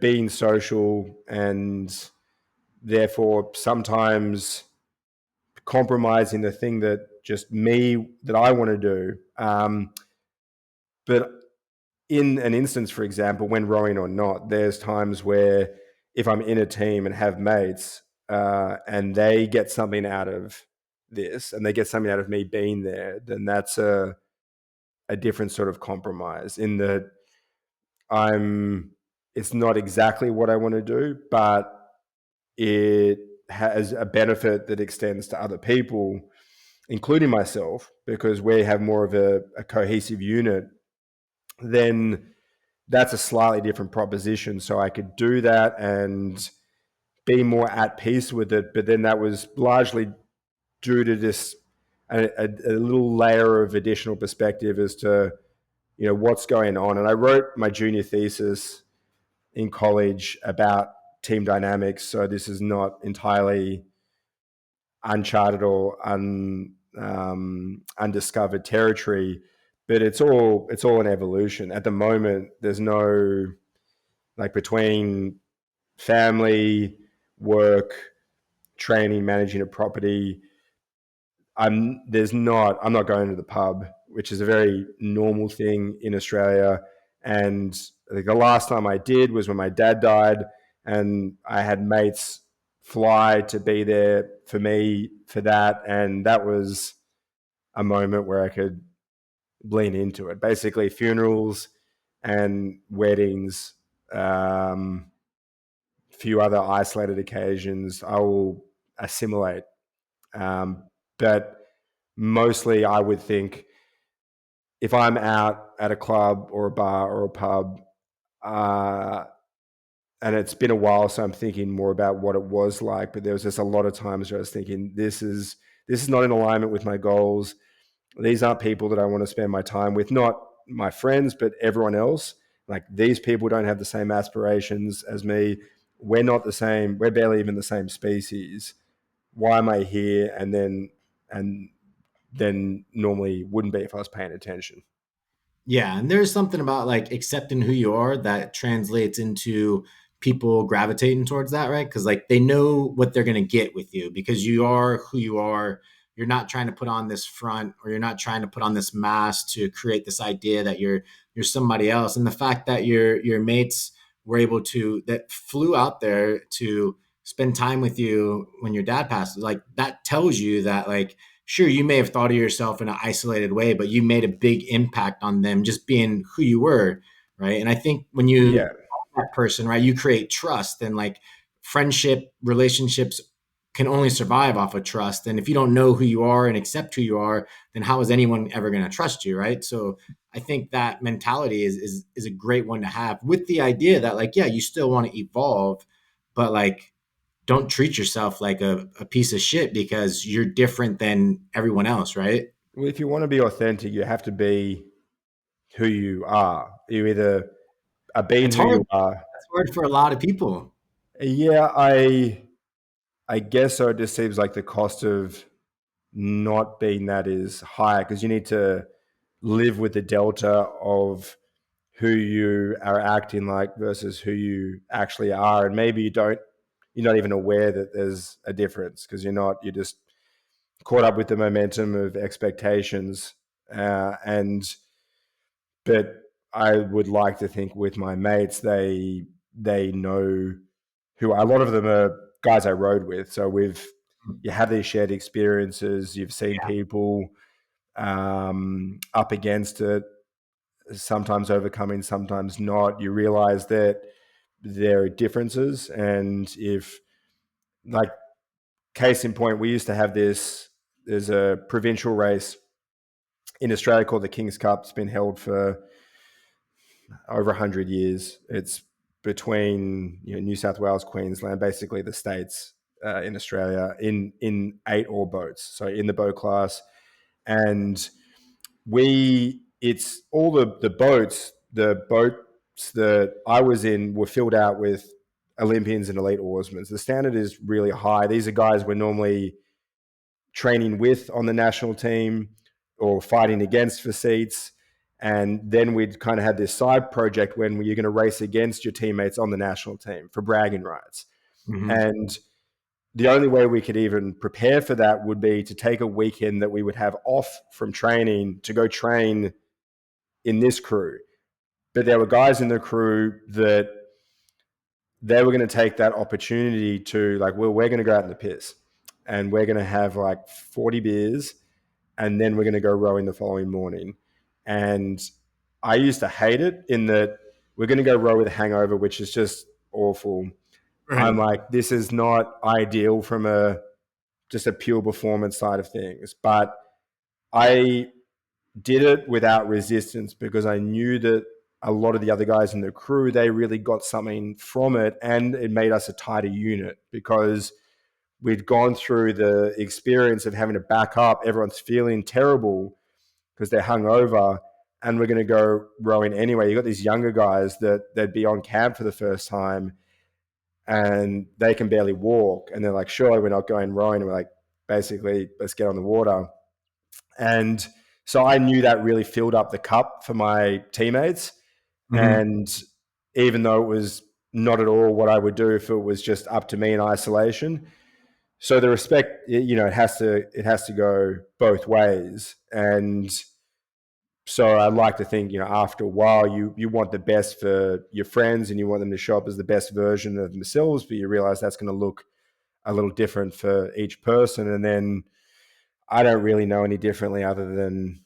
being social, and therefore sometimes compromising the thing that just me that I want to do. But in an instance, for example, when rowing or not, there's times where if I'm in a team and have mates, and they get something out of this and they get something out of me being there, then that's a different sort of compromise in that I'm, it's not exactly what I want to do, but it has a benefit that extends to other people, including myself, because we have more of a cohesive unit. Then that's a slightly different proposition. So I could do that and be more at peace with it. But then that was largely due to this a little layer of additional perspective as to what's going on. And I wrote my junior thesis in college about team dynamics. So this is not entirely uncharted or undiscovered territory, but it's all an evolution. At the moment, there's no, like, between family, work, training, managing a property. I'm not going to the pub, which is a very normal thing in Australia. And I think the last time I did was when my dad died, and I had mates fly to be there for me for that, and that was a moment where I could lean into it. Basically, funerals and weddings, few other isolated occasions, I will assimilate. But mostly, I would think if I'm out at a club or a bar or a pub, uh, and it's been a while, so I'm thinking more about what it was like. But there was just a lot of times where I was thinking, this is not in alignment with my goals. These aren't people that I want to spend my time with, not my friends, but everyone else. Like, these people don't have the same aspirations as me. we're not the same. We're barely even the same species. Why am I here? And then normally wouldn't be if I was paying attention. Yeah, and there's something about like accepting who you are that translates into people gravitating towards that, right? Because like they know what they're gonna get with you because you are who you are. You're not trying to put on this front or you're not trying to put on this mask to create this idea that you're somebody else. And the fact that your mates were able to that flew out there to spend time with you when your dad passed, like that tells you that like sure you may have thought of yourself in an isolated way but you made a big impact on them just being who you were, right? And I think when you Yeah. that person, right, you create trust and like friendship relationships can only survive off of trust, and if you don't know who you are and accept who you are, then how is anyone ever going to trust you, right? So I think that mentality is a great one to have with the idea that like yeah you still want to evolve, but like don't treat yourself like a piece of shit because you're different than everyone else, right? Well, if you want to be authentic, you have to be who you are. You either are being It's who hard. you are. That's hard for a lot of people. Yeah, I guess so. It just seems like the cost of not being that is higher because you need to live with the delta of who you are acting like versus who you actually are. And maybe you're not even aware that there's a difference because you're just caught up with the momentum of expectations. And but I would like to think with my mates, they know who a lot of them are guys I rode with. So you have these shared experiences. You've seen people up against it, sometimes overcoming, sometimes not. You realize that there are differences, and if like case in point, we used to have this. There's a provincial race in Australia called the King's Cup. It's been held for over 100 years. It's between New South Wales, Queensland, basically the states in Australia, in 8 oar boats. So in the boat class, and it's all the boats that I was in were filled out with Olympians and elite oarsmen. So the standard is really high. These are guys we're normally training with on the national team or fighting against for seats. And then we'd kind of had this side project when you're going to race against your teammates on the national team for bragging rights. Mm-hmm. And the only way we could even prepare for that would be to take a weekend that we would have off from training to go train in this crew. But there were guys in the crew that they were going to take that opportunity to like, well, we're going to go out in the piss and we're going to have like 40 beers and then we're going to go rowing the following morning. And I used to hate it in that we're going to go row with a hangover, which is just awful. I'm Right. like, this is not ideal from a just a pure performance side of things. But I did it without resistance because I knew that a lot of the other guys in the crew, they really got something from it, and it made us a tighter unit because we'd gone through the experience of having to back up. Everyone's feeling terrible because they're hungover, and we're going to go rowing anyway. You got these younger guys that they'd be on camp for the first time, and they can barely walk, and they're like, "Surely we're not going rowing." And we're like, "Basically, let's get on the water." And so I knew that really filled up the cup for my teammates. Mm-hmm. And even though it was not at all what I would do if it was just up to me in isolation. So the respect, it has to go both ways. And so I'd like to think, after a while, you want the best for your friends and you want them to show up as the best version of themselves, but you realize that's going to look a little different for each person. And then I don't really know any differently other than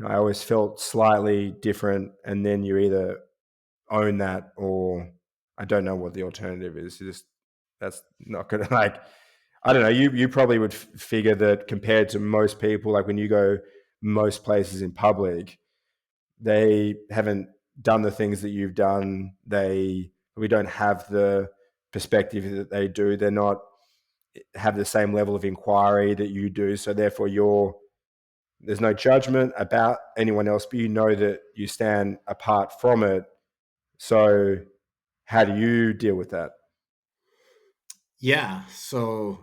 I always felt slightly different, and then you either own that or I don't know what the alternative is. That's not gonna like I don't know. You probably would figure that compared to most people, like when you go most places in public, they haven't done the things that you've done. We don't have the perspective that they do. They're not have the same level of inquiry that you do. So therefore, there's no judgment about anyone else, but you know that you stand apart from it. So How do you deal with that? Yeah. So,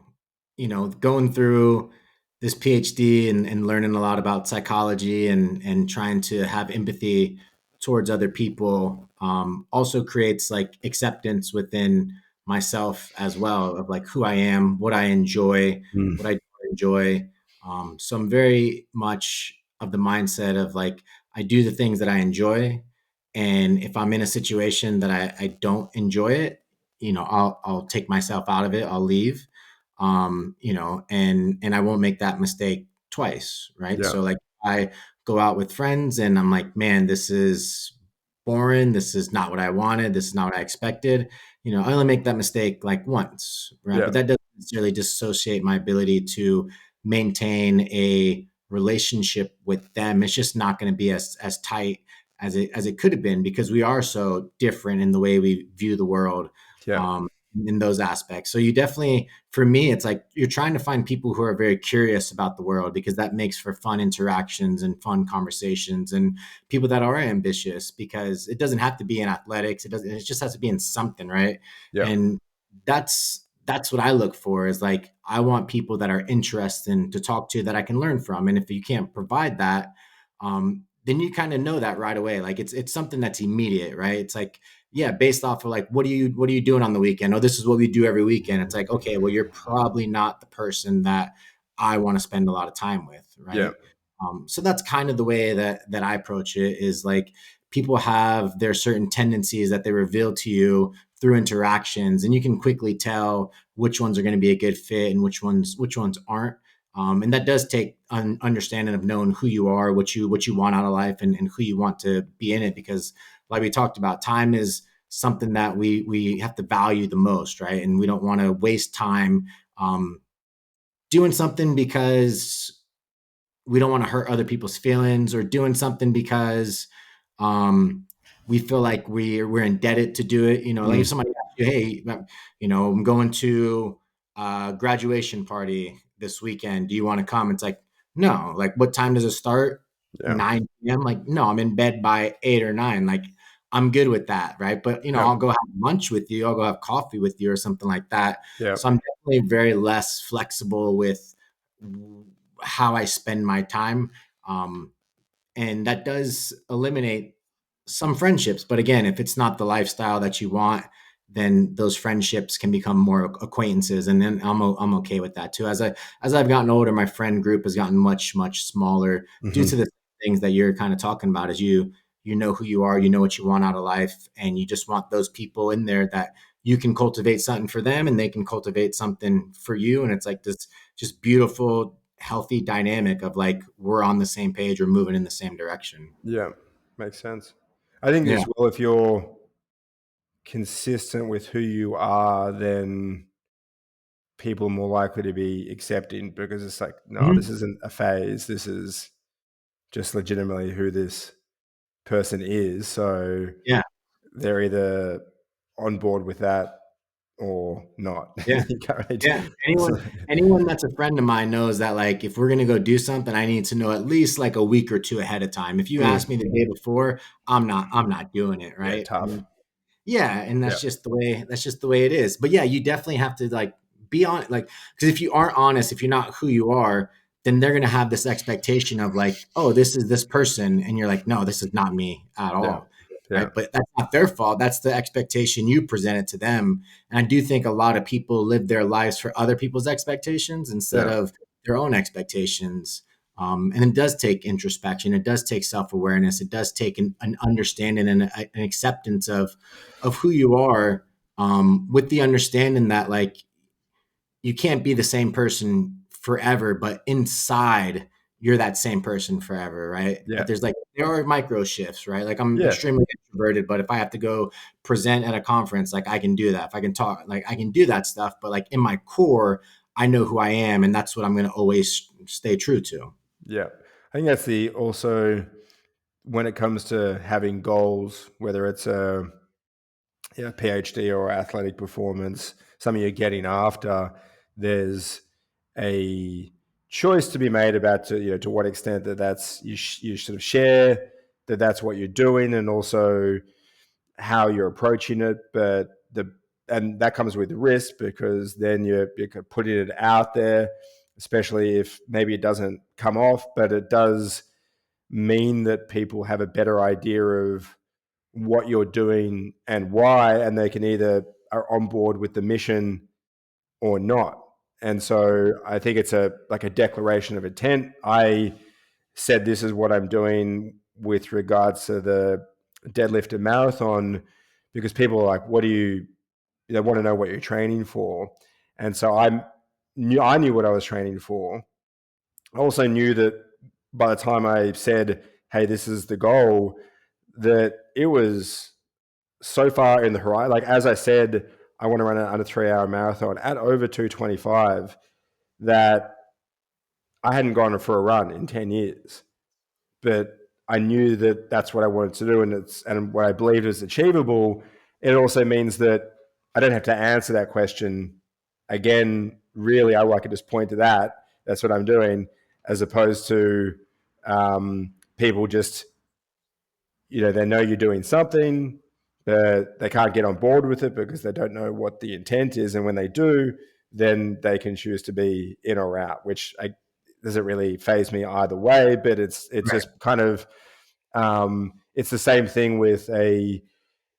going through this PhD and learning a lot about psychology and trying to have empathy towards other people also creates like acceptance within myself as well of like who I am, what I Mm. don't enjoy. So I'm very much of the mindset of like I do the things that I enjoy. And if I'm in a situation that I don't enjoy it, I'll take myself out of it. I'll leave, and I won't make that mistake twice, right? Yeah, So like I go out with friends and I'm like, man, this is boring. This is not what I wanted. This is not what I expected. I only make that mistake like once, right? yeah, But that doesn't necessarily dissociate my ability to maintain a relationship with them. It's just not going to be as tight as it could have been because we are so different in the way we view the world, yeah, um, in those aspects. So you definitely, for me, it's like you're trying to find people who are very curious about the world because that makes for fun interactions and fun conversations, and people that are ambitious because it doesn't have to be in athletics. It doesn't. It just has to be in something, right? yeah, And that's what I look for is like I want people that are interesting to talk to that I can learn from. And if you can't provide that, then you kind of know that right away. Like it's something that's immediate, right? It's like, yeah, based off of like what are you doing on the weekend? Oh, this is what we do every weekend. It's like, okay, well, you're probably not the person that I want to spend a lot of time with, yeah. right? So that's kind of the way that I approach it is like people have their certain tendencies that they reveal to you through interactions, and you can quickly tell which ones are going to be a good fit and which ones aren't. And that does take an understanding of knowing who you are, what you want out of life, and who you want to be in it. Because, like we talked about, time is something that we have to value the most, right? And we don't want to waste time um, doing something because we don't want to hurt other people's feelings or doing something because um, we feel like we're indebted to do it. Like if Mm. somebody asks you, hey, I'm going to a graduation party this weekend. Do you want to come? It's like, no. Like, what time does it start? Yeah, 9 p.m. Like, no, I'm in bed by 8 or 9. Like, I'm good with that, right? But yeah, I'll go have lunch with you. I'll go have coffee with you or something like that. yeah, So I'm definitely very less flexible with how I spend my time. Um, and that does eliminate some friendships. But again, if it's not the lifestyle that you want, then those friendships can become more acquaintances, and then I'm okay with that too. As I've gotten older, my friend group has gotten much smaller due to hmm, the things that you're kind of talking about. Is you know who you are, you know what you want out of life, and you just want those people in there that you can cultivate something for them, and they can cultivate something for you, and it's like this just beautiful healthy dynamic of like we're on the same page, we're moving in the same direction. yeah. Makes sense. I think Yeah. as well, if you're consistent with who you are, then people are more likely to be accepting because it's like, no, this Mhm. isn't a phase. This is just legitimately who this person is. So Yeah. they're either on board with that or not. Yeah. You can't really Yeah. so, Anyone that's a friend of mine knows that like if we're gonna go do something, I need to know at least like a week or two ahead of time. If you ask mm, me the day before, I'm not doing it, yeah, right? tough. Yeah, and Yeah, that's just the way it is. But yeah, you definitely have to like be on like because if you aren't honest, if you're not who you are, then they're gonna have this expectation of like, oh, this is this person, and you're like, no, this is not me at yeah, all. yeah, Right. But that's not their fault. That's the expectation you presented to them. And I do think a lot of people live their lives for other people's expectations instead yeah, of their own expectations. And it does take introspection. It does take self awareness. It does take an understanding and an acceptance of who you are, with the understanding that like you can't be the same person forever, but inside you're that same person forever, right? yeah, But there are micro shifts, right? Like I'm yeah, extremely introverted, but if I have to go present at a conference, like I can do that. If I can talk, like I can do that stuff. But like in my core, I know who I am, and that's what I'm going to always stay true to. yeah. I think that's the also when it comes to having goals, whether it's a PhD or athletic performance, something you're getting after, there's a choice to be made about to what extent that that's you sort of share that that's what you're doing, and also how you're approaching it, but and that comes with risk because then you're putting it out there, especially if maybe it doesn't come off, but it does mean that people have a better idea of what you're doing and why, and they can either are on board with the mission or not. And so I think it's a like a declaration of intent. I said this is what I'm doing with regards to the deadlift and marathon because people are like, what do you, they want to know what you're training for. And so I knew what I was training for. I also knew that by the time I said, hey, this is the goal, that it was so far in the horizon. Like, as I said, I want to run an under 3 hour marathon at over 225 that I hadn't gone for a run in 10 years. But I knew that that's what I wanted to do, and what I believed is achievable. It also means that I don't have to answer that question again. Really, I could just point to that. That's what I'm doing, as opposed to people just they know you're doing something, but they can't get on board with it because they don't know what the intent is, and when they do, then they can choose to be in or out, which doesn't really phase me either way. But it's Right. just kind of it's the same thing with a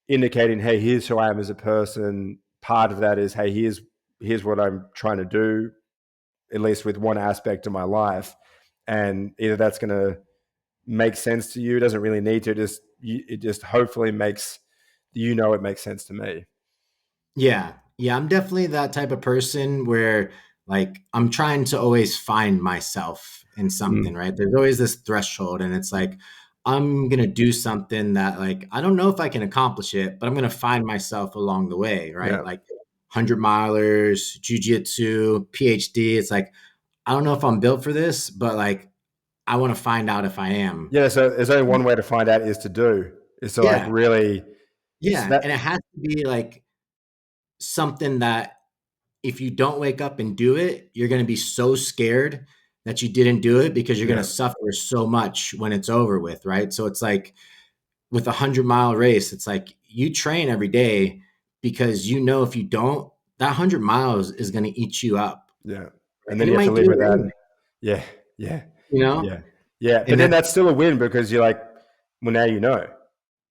indicating, hey, here's who I am as a person. Part of that is, hey, here's what I'm trying to do, at least with one aspect of my life, and either that's going to make sense to you. It doesn't really need to. It just hopefully makes it makes sense to me. Yeah. Yeah, I'm definitely that type of person where like I'm trying to always find myself in something, Mm. right? There's always this threshold and it's like I'm going to do something that like I don't know if I can accomplish it, but I'm going to find myself along the way, right? Yeah, Like 100 milers, jujitsu, PhD. It's like I don't know if I'm built for this, but like I want to find out if I am. yeah. So there's only one way to find out is to like Yeah. really Yeah, that. and it has to be like something that if you don't wake up and do it, you're going to be so scared that you didn't do it because you're going to Yeah, suffer so much when it's over with, right? So it's like with a 100-mile race, it's like you train every day because you know if you don't, that 100 miles is going to eat you up, yeah. right? And then And it you have to might do live with it that. anyway, Yeah, yeah, you know? yeah, yeah. But And then that's that's still a win because you're like, well, now you know.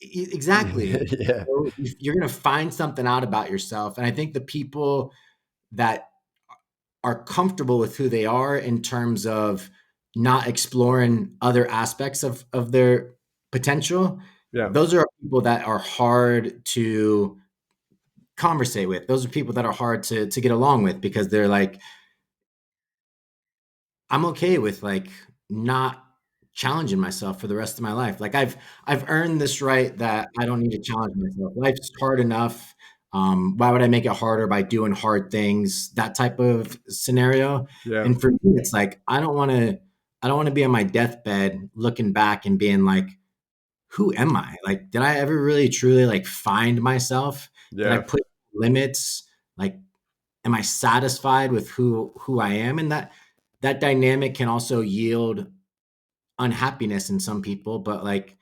exactly. Yeah, So you're going to find something out about yourself. And I think the people that are comfortable with who they are in terms of not exploring other aspects of their potential, yeah, those are people that are hard to conversate with. Those are people that are hard to get along with because they're like, I'm okay with like not challenging myself for the rest of my life. Like I've earned this right that I don't need to challenge myself. Life's hard enough. Why would I make it harder by doing hard things? That type of scenario. yeah, And for me, it's like I don't want to be on my deathbed looking back and being like, who am I? Like, did I ever really truly like find myself? Did I yeah, put limits? Like, am I satisfied with who I am? And that dynamic can also yield unhappiness in some people, but like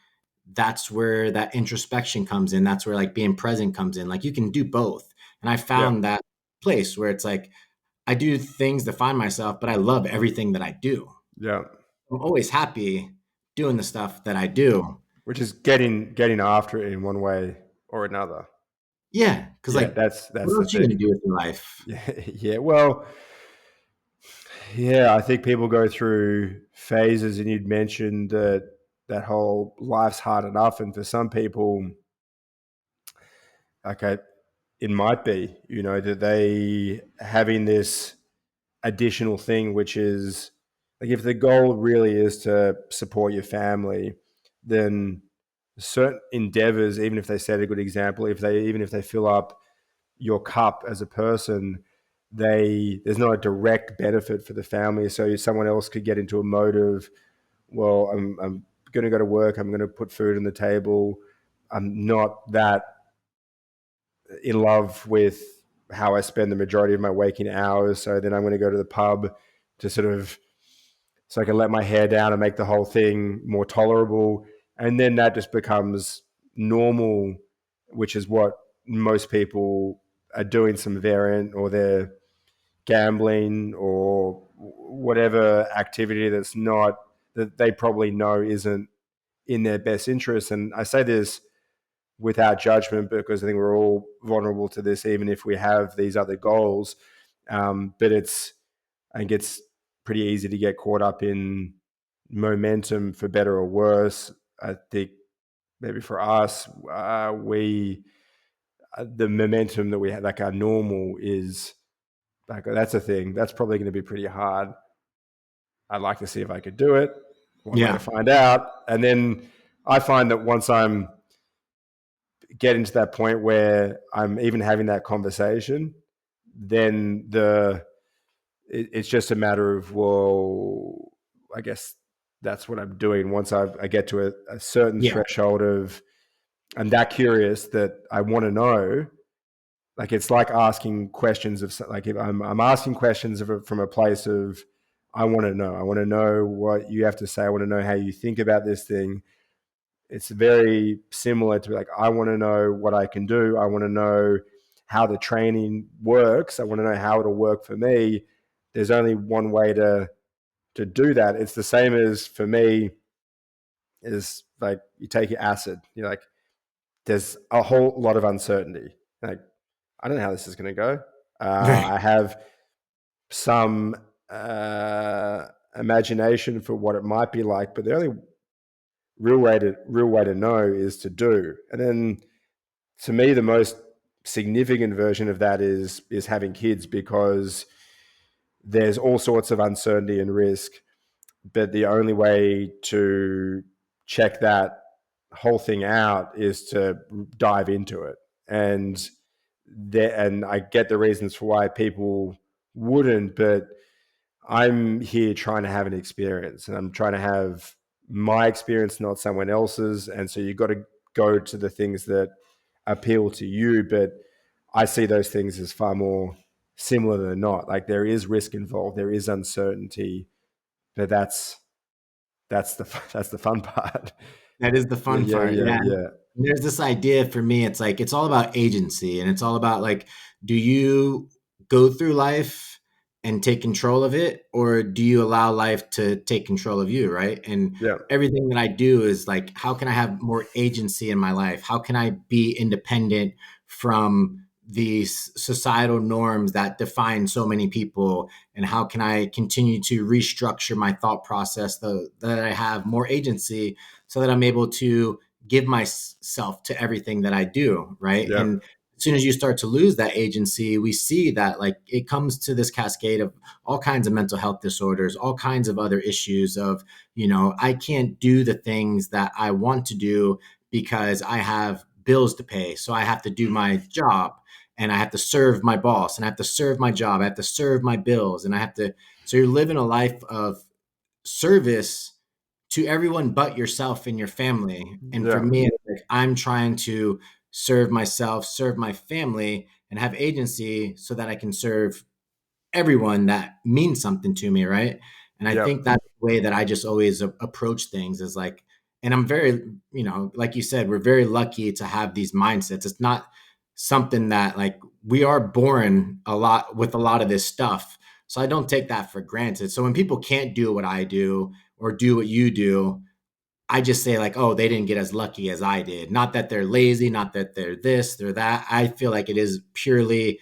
that's where that introspection comes in. That's where like being present comes in. Like you can do both. And I yeah, found that place where it's like I do things to find myself, but I love everything that I do. yeah. I'm always happy doing the stuff that I do. Which is getting after it in one way or another. Yeah, because Yeah, like that's what the else are you gonna thing. do with your life? Yeah, yeah. Well, yeah, I think people go through phases, and you'd mentioned that whole life's hard enough, and for some people, okay, it might be, that they having this additional thing, which is like if the goal really is to support your family, then certain endeavors, even if they set a good example, even if they fill up your cup as a person, there's not a direct benefit for the family. So someone else could get into a mode of, well, I'm going to go to work, I'm going to put food on the table. I'm not that in love with how I spend the majority of my waking hours. So then I'm going to go to the pub to sort of so I can let my hair down and make the whole thing more tolerable. And then that just becomes normal which is what most people are doing, some variant, or they're gambling or whatever activity that's not, that they probably know isn't in their best interest. And I say this without judgment because I think we're all vulnerable to this, even if we have these other goals. But I think it's pretty easy to get caught up in momentum, for better or worse. I think maybe for us, the momentum that we have, like our normal, is like, that's a thing. That's probably going to be pretty hard. I'd like to see if I could do it. One way to Yeah. find out. And then I find that once I'm getting to that point where I'm even having that conversation, then it's just a matter of, well, I guess that's what I'm doing. Once I get to a certain Yeah. threshold of, I'm that curious that I want to know. Like, it's like asking questions of, like, if I'm asking questions from a place of, I want to know. I want to know what you have to say. I want to know how you think about this thing. It's very similar to, like, I want to know what I can do. I want to know how the training works. I want to know how it'll work for me. There's only one way to do that. It's the same as, for me, is like, you take your acid. You're like, there's a whole lot of uncertainty. Like, I don't know how this is going to go. Right. I have some imagination for what it might be like, but the only real way to know is to do. And then, to me, the most significant version of that is having kids, because there's all sorts of uncertainty and risk, but the only way to check that whole thing out is to dive into it. And I get the reasons for why people wouldn't, but I'm here trying to have an experience, and I'm trying to have my experience, not someone else's. And so you've got to go to the things that appeal to you. But I see those things as far more similar than not. Like, there is risk involved, there is uncertainty, but that's the fun part. That is the fun Yeah, part. yeah, Yeah. yeah, There's this idea for me, it's like it's all about agency and it's all about like, do you go through life and take control of it, or do you allow life to take control of you, right? And yeah, everything that I do is like, how can I have more agency in my life? How can I be independent from these societal norms that define so many people? And how can I continue to restructure my thought process so that I have more agency, so that I'm able to give myself to everything that I do, right? yeah, And as soon as you start to lose that agency, we see that like it comes to this cascade of all kinds of mental health disorders, all kinds of other issues of, I can't do the things that I want to do because I have bills to pay. So I have to do my job and I have to serve my boss and I have to serve my job. I have to serve my bills and I have to. So you're living a life of service to everyone but yourself and your family. And for yeah, me, it's like I'm trying to serve myself, serve my family, and have agency so that I can serve everyone that means something to me, right? And I yeah, think that's the way that I just always approach things is like, and I'm very, like you said, we're very lucky to have these mindsets. It's not something that like we are born a lot with a lot of this stuff. So I don't take that for granted. So when people can't do what I do or do what you do, I just say like, oh, they didn't get as lucky as I did. Not that they're lazy, not that they're this, they're that. I feel like it is purely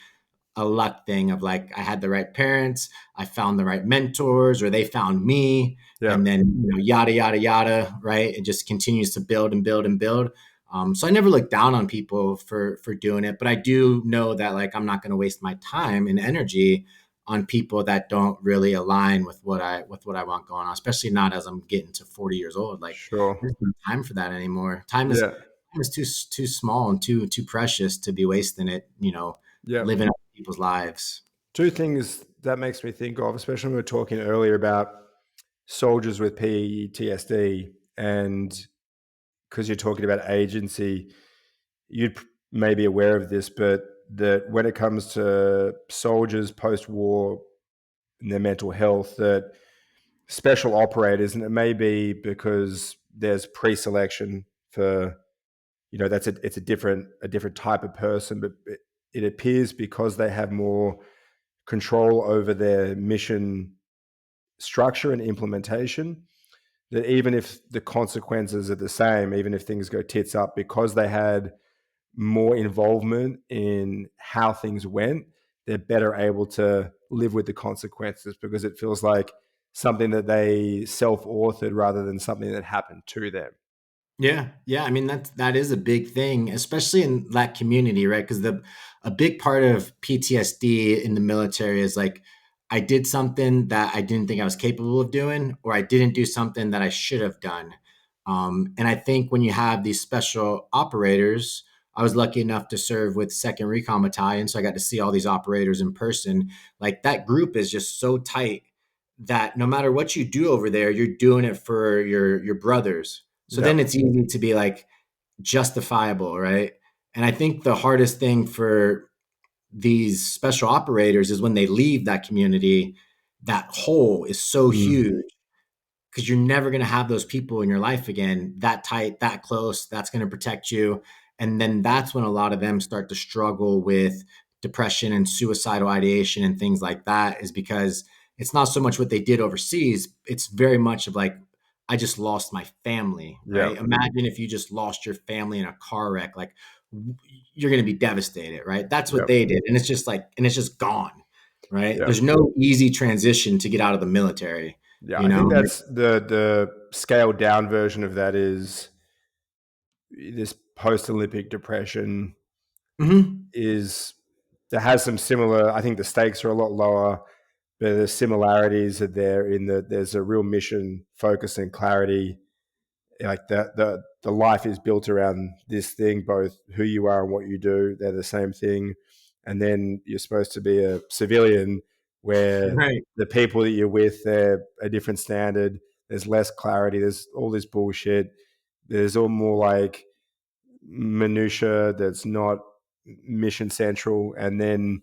a luck thing of like I had the right parents, I found the right mentors, or they found me, yeah. and then yada yada yada, right? It just continues to build and build and build. So I never look down on people for doing it, but I do know that like I'm not going to waste my time and energy on people that don't really align with what I want going on, especially not as I'm getting to 40 years old. Like Sure. there's no time for that anymore. Time Yeah, is too small and too precious to be wasting it, yeah. living out people's lives. Two things that makes me think of, especially when we were talking earlier about soldiers with PTSD, and because you're talking about agency, you may be aware of this, but that when it comes to soldiers post-war and their mental health, that special operators, and it may be because there's pre-selection for that's it's a different type of person, but it appears because they have more control over their mission structure and implementation, that even if the consequences are the same, even if things go tits up, because they had more involvement in how things went, they're better able to live with the consequences because it feels like something that they self-authored rather than something that happened to them. Yeah, yeah. I mean, that is a big thing, especially in that community, right? Because the a big part of PTSD in the military is like, I did something that I didn't think I was capable of doing, or I didn't do something that I should have done. And I think when you have these special operators, I was lucky enough to serve with Second Recon Battalion, so I got to see all these operators in person. Like that group is just so tight that no matter what you do over there, you're doing it for your brothers, so Yeah. then it's easy to be like justifiable, right? And I think the hardest thing for these special operators is when they leave that community, that hole is so Mm. huge because you're never going to have those people in your life again that tight, that close. That's going to protect you. And then that's when a lot of them start to struggle with depression and suicidal ideation and things like that, is because it's not so much what they did overseas. It's very much of like, I just lost my family, Yeah. right? Imagine if you just lost your family in a car wreck, like you're going to be devastated, right? That's what Yeah. they did. And it's just like, and it's just gone, right? Yeah. There's no easy transition to get out of the military, Yeah. you I think know? that's the scaled down version of that is this post Olympic depression Mhm. is that has some similar. I think the stakes are a lot lower, but the similarities are there in that there's a real mission focus and clarity. Like the life is built around this thing, both who you are and what you do. They're the same thing, and then you're supposed to be a civilian where Right. the people that you're with, they're a different standard. There's less clarity. There's all this bullshit. There's all more like minutia that's not mission central, and then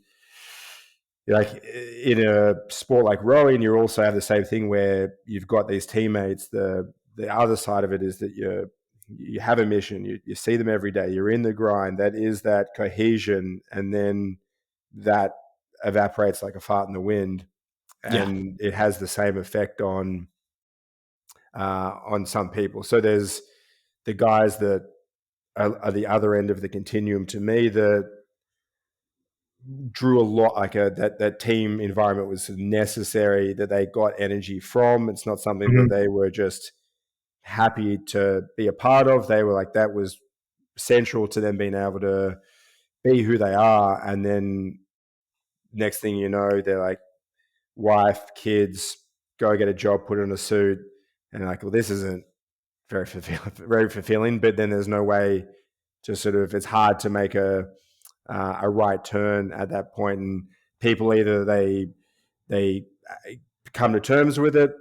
like in a sport like rowing, you also have the same thing where you've got these teammates. The other side of it is that you have a mission. You see them every day. You're in the grind. That is that cohesion, and then that evaporates like a fart in the wind, Yeah. and it has the same effect on some people. So there's the guys that are the other end of the continuum. To me, the drew a lot like that team environment was necessary, that they got energy from. It's not something that Mhm. they were just happy to be a part of. They were like, that was central to them being able to be who they are. And then next thing you know, they're like, wife, kids, go get a job, put on a suit, and like, well, this isn't very fulfilling. But then there's no way to sort of, it's hard to make a right turn at that point, and people either they come to terms with it,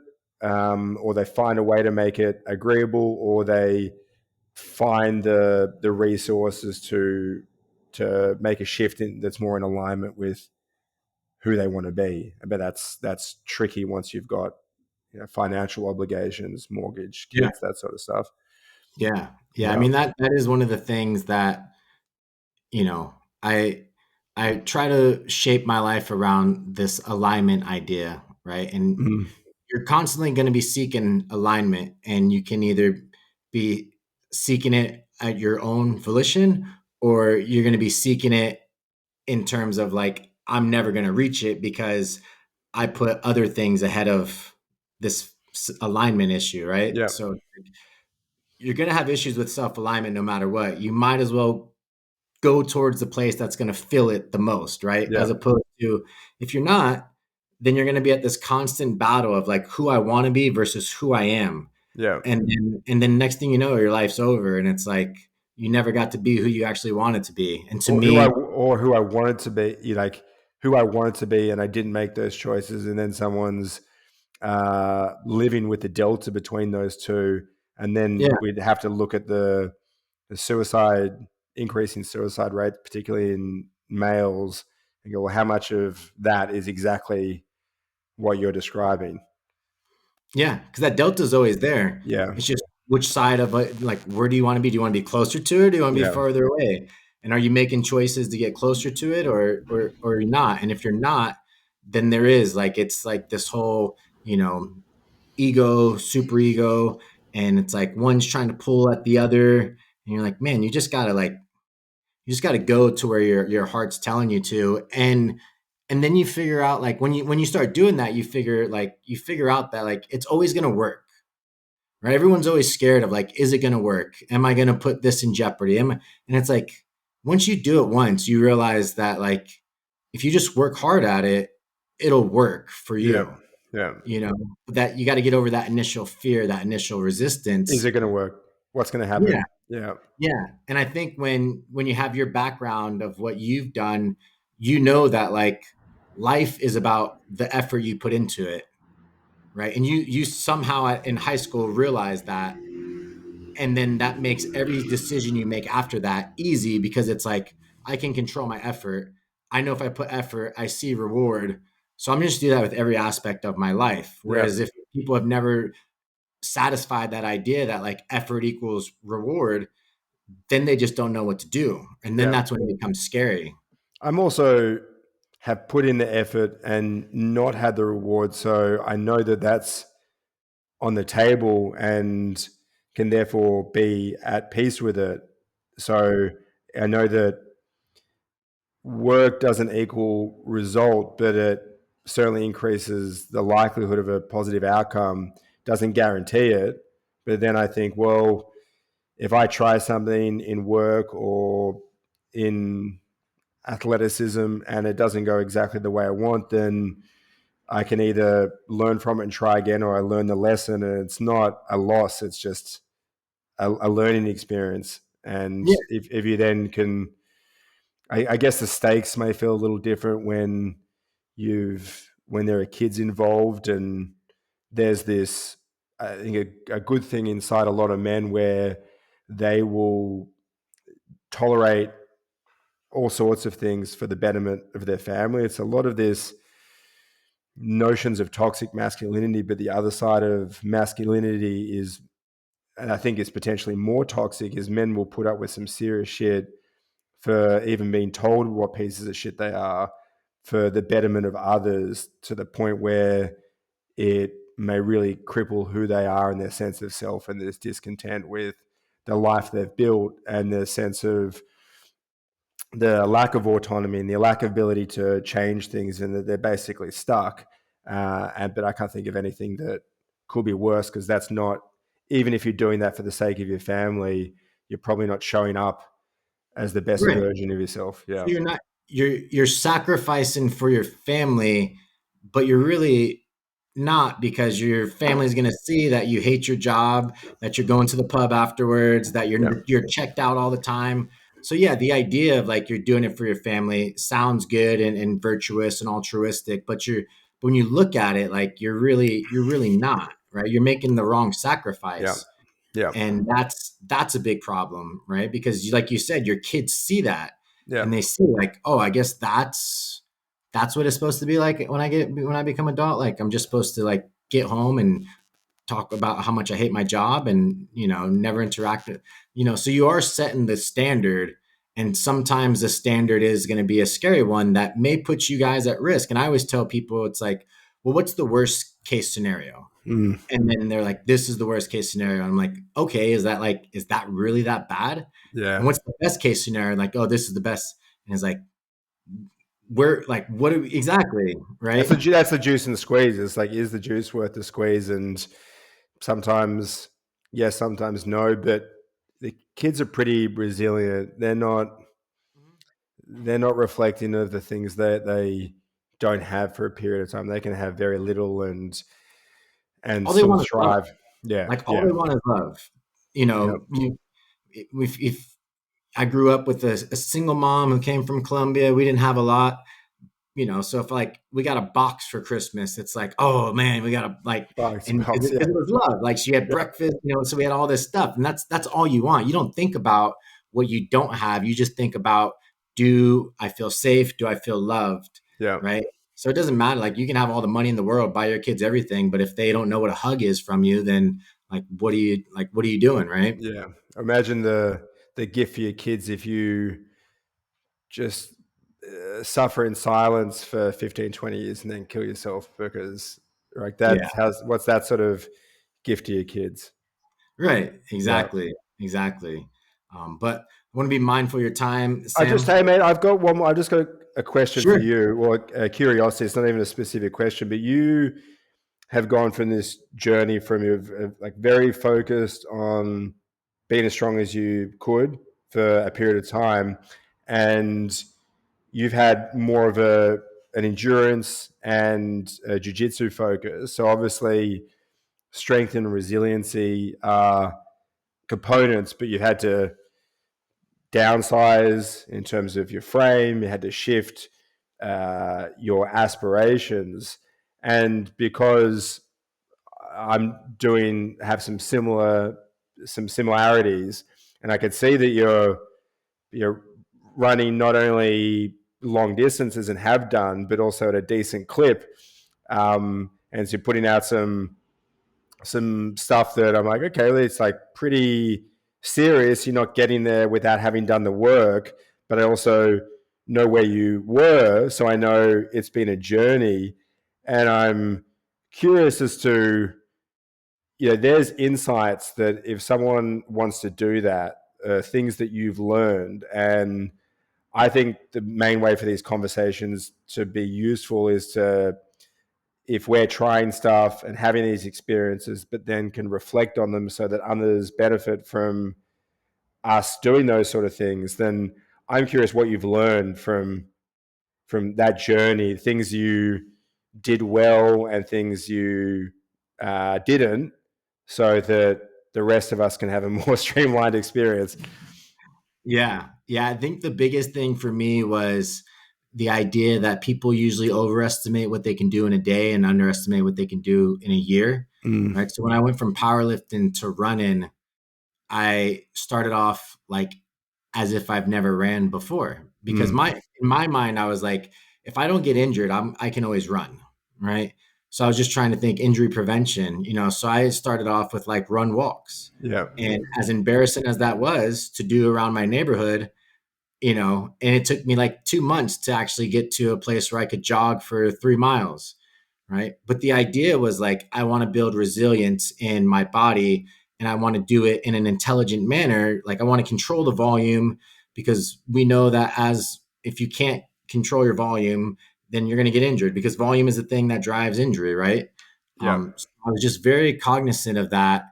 or they find a way to make it agreeable, or they find the resources to make a shift that's more in alignment with who they want to be. But that's tricky once you've got financial obligations, mortgage, Yeah. kids, that sort of stuff. Yeah. Yeah. I Yeah. mean, that is one of the things that, you know, I I try to shape my life around this alignment idea, right? And Mm. you're constantly going to be seeking alignment, and you can either be seeking it at your own volition, or you're going to be seeking it in terms of like, I'm never going to reach it because I put other things ahead of this alignment issue, right? Yeah. So you're going to have issues with self alignment no matter what. You might as well go towards the place that's going to fill it the most, right? Yeah. As opposed to, if you're not, then you're going to be at this constant battle of like who I want to be versus who I am. Yeah. And then next thing you know, your life's over, and it's like you never got to be who you actually wanted to be. And to me, Or who I wanted to be, like who I wanted to be, and I didn't make those choices, and then someone's living with the delta between those two, and then yeah, we'd have to look at the suicide increasing suicide rate, particularly in males, and go, well, how much of that is exactly what you're describing? yeah, because that delta is always there. Yeah, It's just which side of it, like, where do you want to be? Do you want to be closer to it? Or do you want to be Yeah. further away? And are you making choices to get closer to it, or you're not? And if you're not, then there is like, it's like this whole, ego, super ego, and it's like one's trying to pull at the other, and you're like, man, you just got to go to where your heart's telling you to, and then you figure out, like, when you start doing that, you figure out that, like, it's always going to work, right? Everyone's always scared of, like, is it going to work? Am I going to put this in jeopardy? And it's like, once you do it once, you realize that, like, if you just work hard at it, it'll work for Yeah. you. Yeah. You know, that you got to get over that initial fear, that initial Is resistance. it going to work? What's going to Yeah. happen? Yeah. Yeah. And I think when you have your background of what you've done, you know that, like, life is about the effort you put into it, right? And you somehow in high school realize that, and then that makes every decision you make after that easy, because it's like, I can control my effort. I know if I put effort, I see reward. So I'm just do that with every aspect of my life. Yeah. Whereas if people have never satisfied that idea that, like, effort equals reward, then they just don't know what to do. And then Yeah. that's when it becomes scary. I'm also have put in the effort and not had the reward. So I know that that's on the table and can therefore be at peace with it. So I know that work doesn't equal result, but it certainly increases the likelihood of a positive outcome, doesn't guarantee it. But then I think, well, if I try something in work or in athleticism and it doesn't go exactly the way I want, then I can either learn from it and try again, or I learn the lesson and it's not a loss. It's just a learning experience. And Yeah. if you then can, I guess the stakes may feel a little different when when there are kids involved, and there's this, I think, a good thing inside a lot of men where they will tolerate all sorts of things for the betterment of their family. It's a lot of this notions of toxic masculinity, but the other side of masculinity is, and I think it's potentially more toxic, is men will put up with some serious shit for even being told what pieces of shit they are for the betterment of others, to the point where it may really cripple who they are and their sense of self, and there's discontent with the life they've built and the sense of the lack of autonomy and the lack of ability to change things, and that they're basically stuck. But I can't think of anything that could be worse, because that's not, even if you're doing that for the sake of your family, you're probably not showing up as the best Right. version of yourself. So Yeah. you're sacrificing for your family, but you're really not, because your family's going to see that you hate your job, that you're going to the pub afterwards, that Yeah. you're checked out all the time. So yeah, the idea of, like, you're doing it for your family sounds good and virtuous and altruistic, but when you look at it, like, you're really not, right? You're making the wrong Yeah. sacrifice. Yeah. And that's a big problem, right? Because, like you said, your kids see that, Yeah. and they see, like, oh, I guess that's what it's supposed to be like when I become adult. Like, I'm just supposed to, like, get home and talk about how much I hate my job, and, never interact. So you are setting the standard, and sometimes the standard is going to be a scary one that may put you guys at risk. And I always tell people, it's like, well, what's the worst case scenario? Mm. And then they're like, this is the worst case scenario. I'm like, okay, is that really that bad? And Yeah. what's the best case scenario? Like, oh, this is the best. And it's like, we're like, what do we, exactly, right? That's the juice and the squeeze. It's like, is the juice worth the squeeze? And sometimes yes, sometimes no. But the kids are pretty resilient. They're not reflecting of the things that they don't have for a period of time. They can have very little and All they still want is love. thrive. Yeah. Like, all Yeah. they want is love. Yeah. If I grew up with a single mom who came from Colombia, we didn't have a lot. So if, like, we got a box for Christmas, it's like, oh man, we got to, like, Box, and box. Yeah. because it was love, like, she had Yeah. breakfast, so we had all this stuff, and that's all you want. You don't think about what you don't have. You just think about, do I feel safe? Do I feel loved? Yeah. Right. So it doesn't matter. Like, you can have all the money in the world, buy your kids everything, but if they don't know what a hug is from you, then what are you doing, right? Yeah. Imagine the gift for your kids if you just suffer in silence for 15, 20 years and then kill yourself because like Yeah, that's how's what's that sort of gift to your kids? right. Yeah. Exactly. But I want to be mindful of your time, I just, Sam. hey, mate, I've got one more. I've just got a question for Sure. you, or a curiosity. It's not even a specific question, but you have gone from this journey from like very focused on being as strong as you could for a period of time, and you've had more of an endurance and a jiu-jitsu focus. So obviously, strength and resiliency are components, but you've had to downsize in terms of your frame. You had to shift your aspirations, and because I'm doing have some similarities, and I could see that you're running not only long distances and have done, but also at a decent clip. And so you're putting out some stuff that I'm like, okay, well, it's like pretty serious. You're not getting there without having done the work, but I also know where you were, so I know it's been a journey, and I'm curious as to, there's insights that if someone wants to do that, things that you've learned. And I think the main way for these conversations to be useful is to, if we're trying stuff and having these experiences, but then can reflect on them so that others benefit from us doing those sort of things, then I'm curious what you've learned from that journey, things you did well and things you didn't, so that the rest of us can have a more streamlined experience. Yeah. I think the biggest thing for me was the idea that people usually overestimate what they can do in a day and underestimate what they can do in a year. Mm, Right. So when I went from powerlifting to running, I started off like as if I've never ran before because mm, in my mind I was like, if I don't get injured, I can always run, right? So I was just trying to think injury prevention, so I started off with like run walks. yeah, And as embarrassing as that was to do around my neighborhood, and it took me like 2 months to actually get to a place where I could jog for 3 miles, right? But the idea was like, I want to build resilience in my body and I want to do it in an intelligent manner. Like, I want to control the volume because we know that as if you can't control your volume, then you're going to get injured because volume is the thing that drives injury, right? yeah, So I was just very cognizant of that.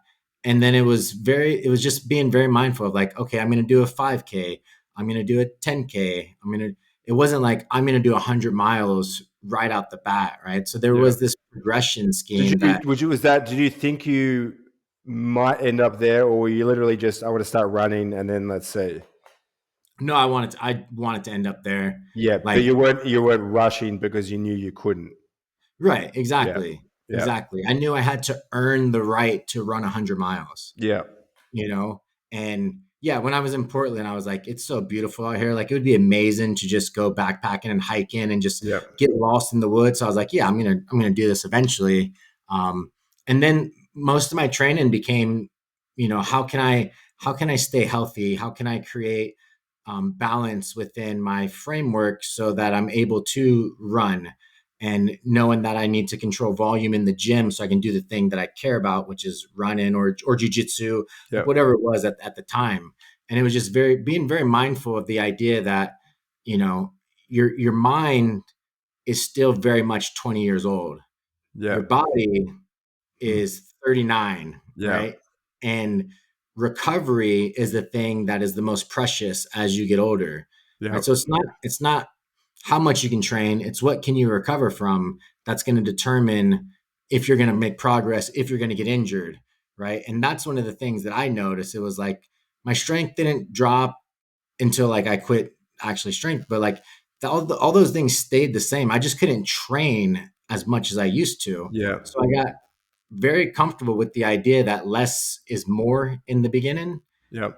And then it was just being very mindful of like, okay, I'm going to do a 5K. I'm going to do a 10K. It wasn't like I'm going to do 100 miles right out the bat, right? So there yeah. was this progression Did scheme you that would you was that did you think you might end up there, or were you literally just, I want to start running and then let's see? no, I wanted to end up there. Yeah, but Like, you weren't rushing because you knew you couldn't. right, Yeah, exactly. yeah, Exactly. I knew I had to earn the right to run 100 miles. yeah, you know? And yeah, when I was in Portland, I was like, it's so beautiful out here. Like, it would be amazing to just go backpacking and hiking and just yeah, get lost in the woods. So I was like, yeah, I'm gonna do this eventually. And then most of my training became, how can I stay healthy? How can I create balance within my framework so that I'm able to run and knowing that I need to control volume in the gym so I can do the thing that I care about, which is running or jujitsu, yeah, like whatever it was at the time. And it was just being very mindful of the idea that, you know, your mind is still very much 20 years old. yeah, Your body mm, is 39, yeah, right? And recovery is the thing that is the most precious as you get older, yeah, right? So it's not how much you can train, it's what can you recover from that's going to determine if you're going to make progress, if you're going to get injured, right? And that's one of the things that I noticed. It was like my strength didn't drop until like I quit actually strength, but like all those things stayed the same. I just couldn't train as much as I used to. yeah, So I got very comfortable with the idea that less is more in the beginning. yeah.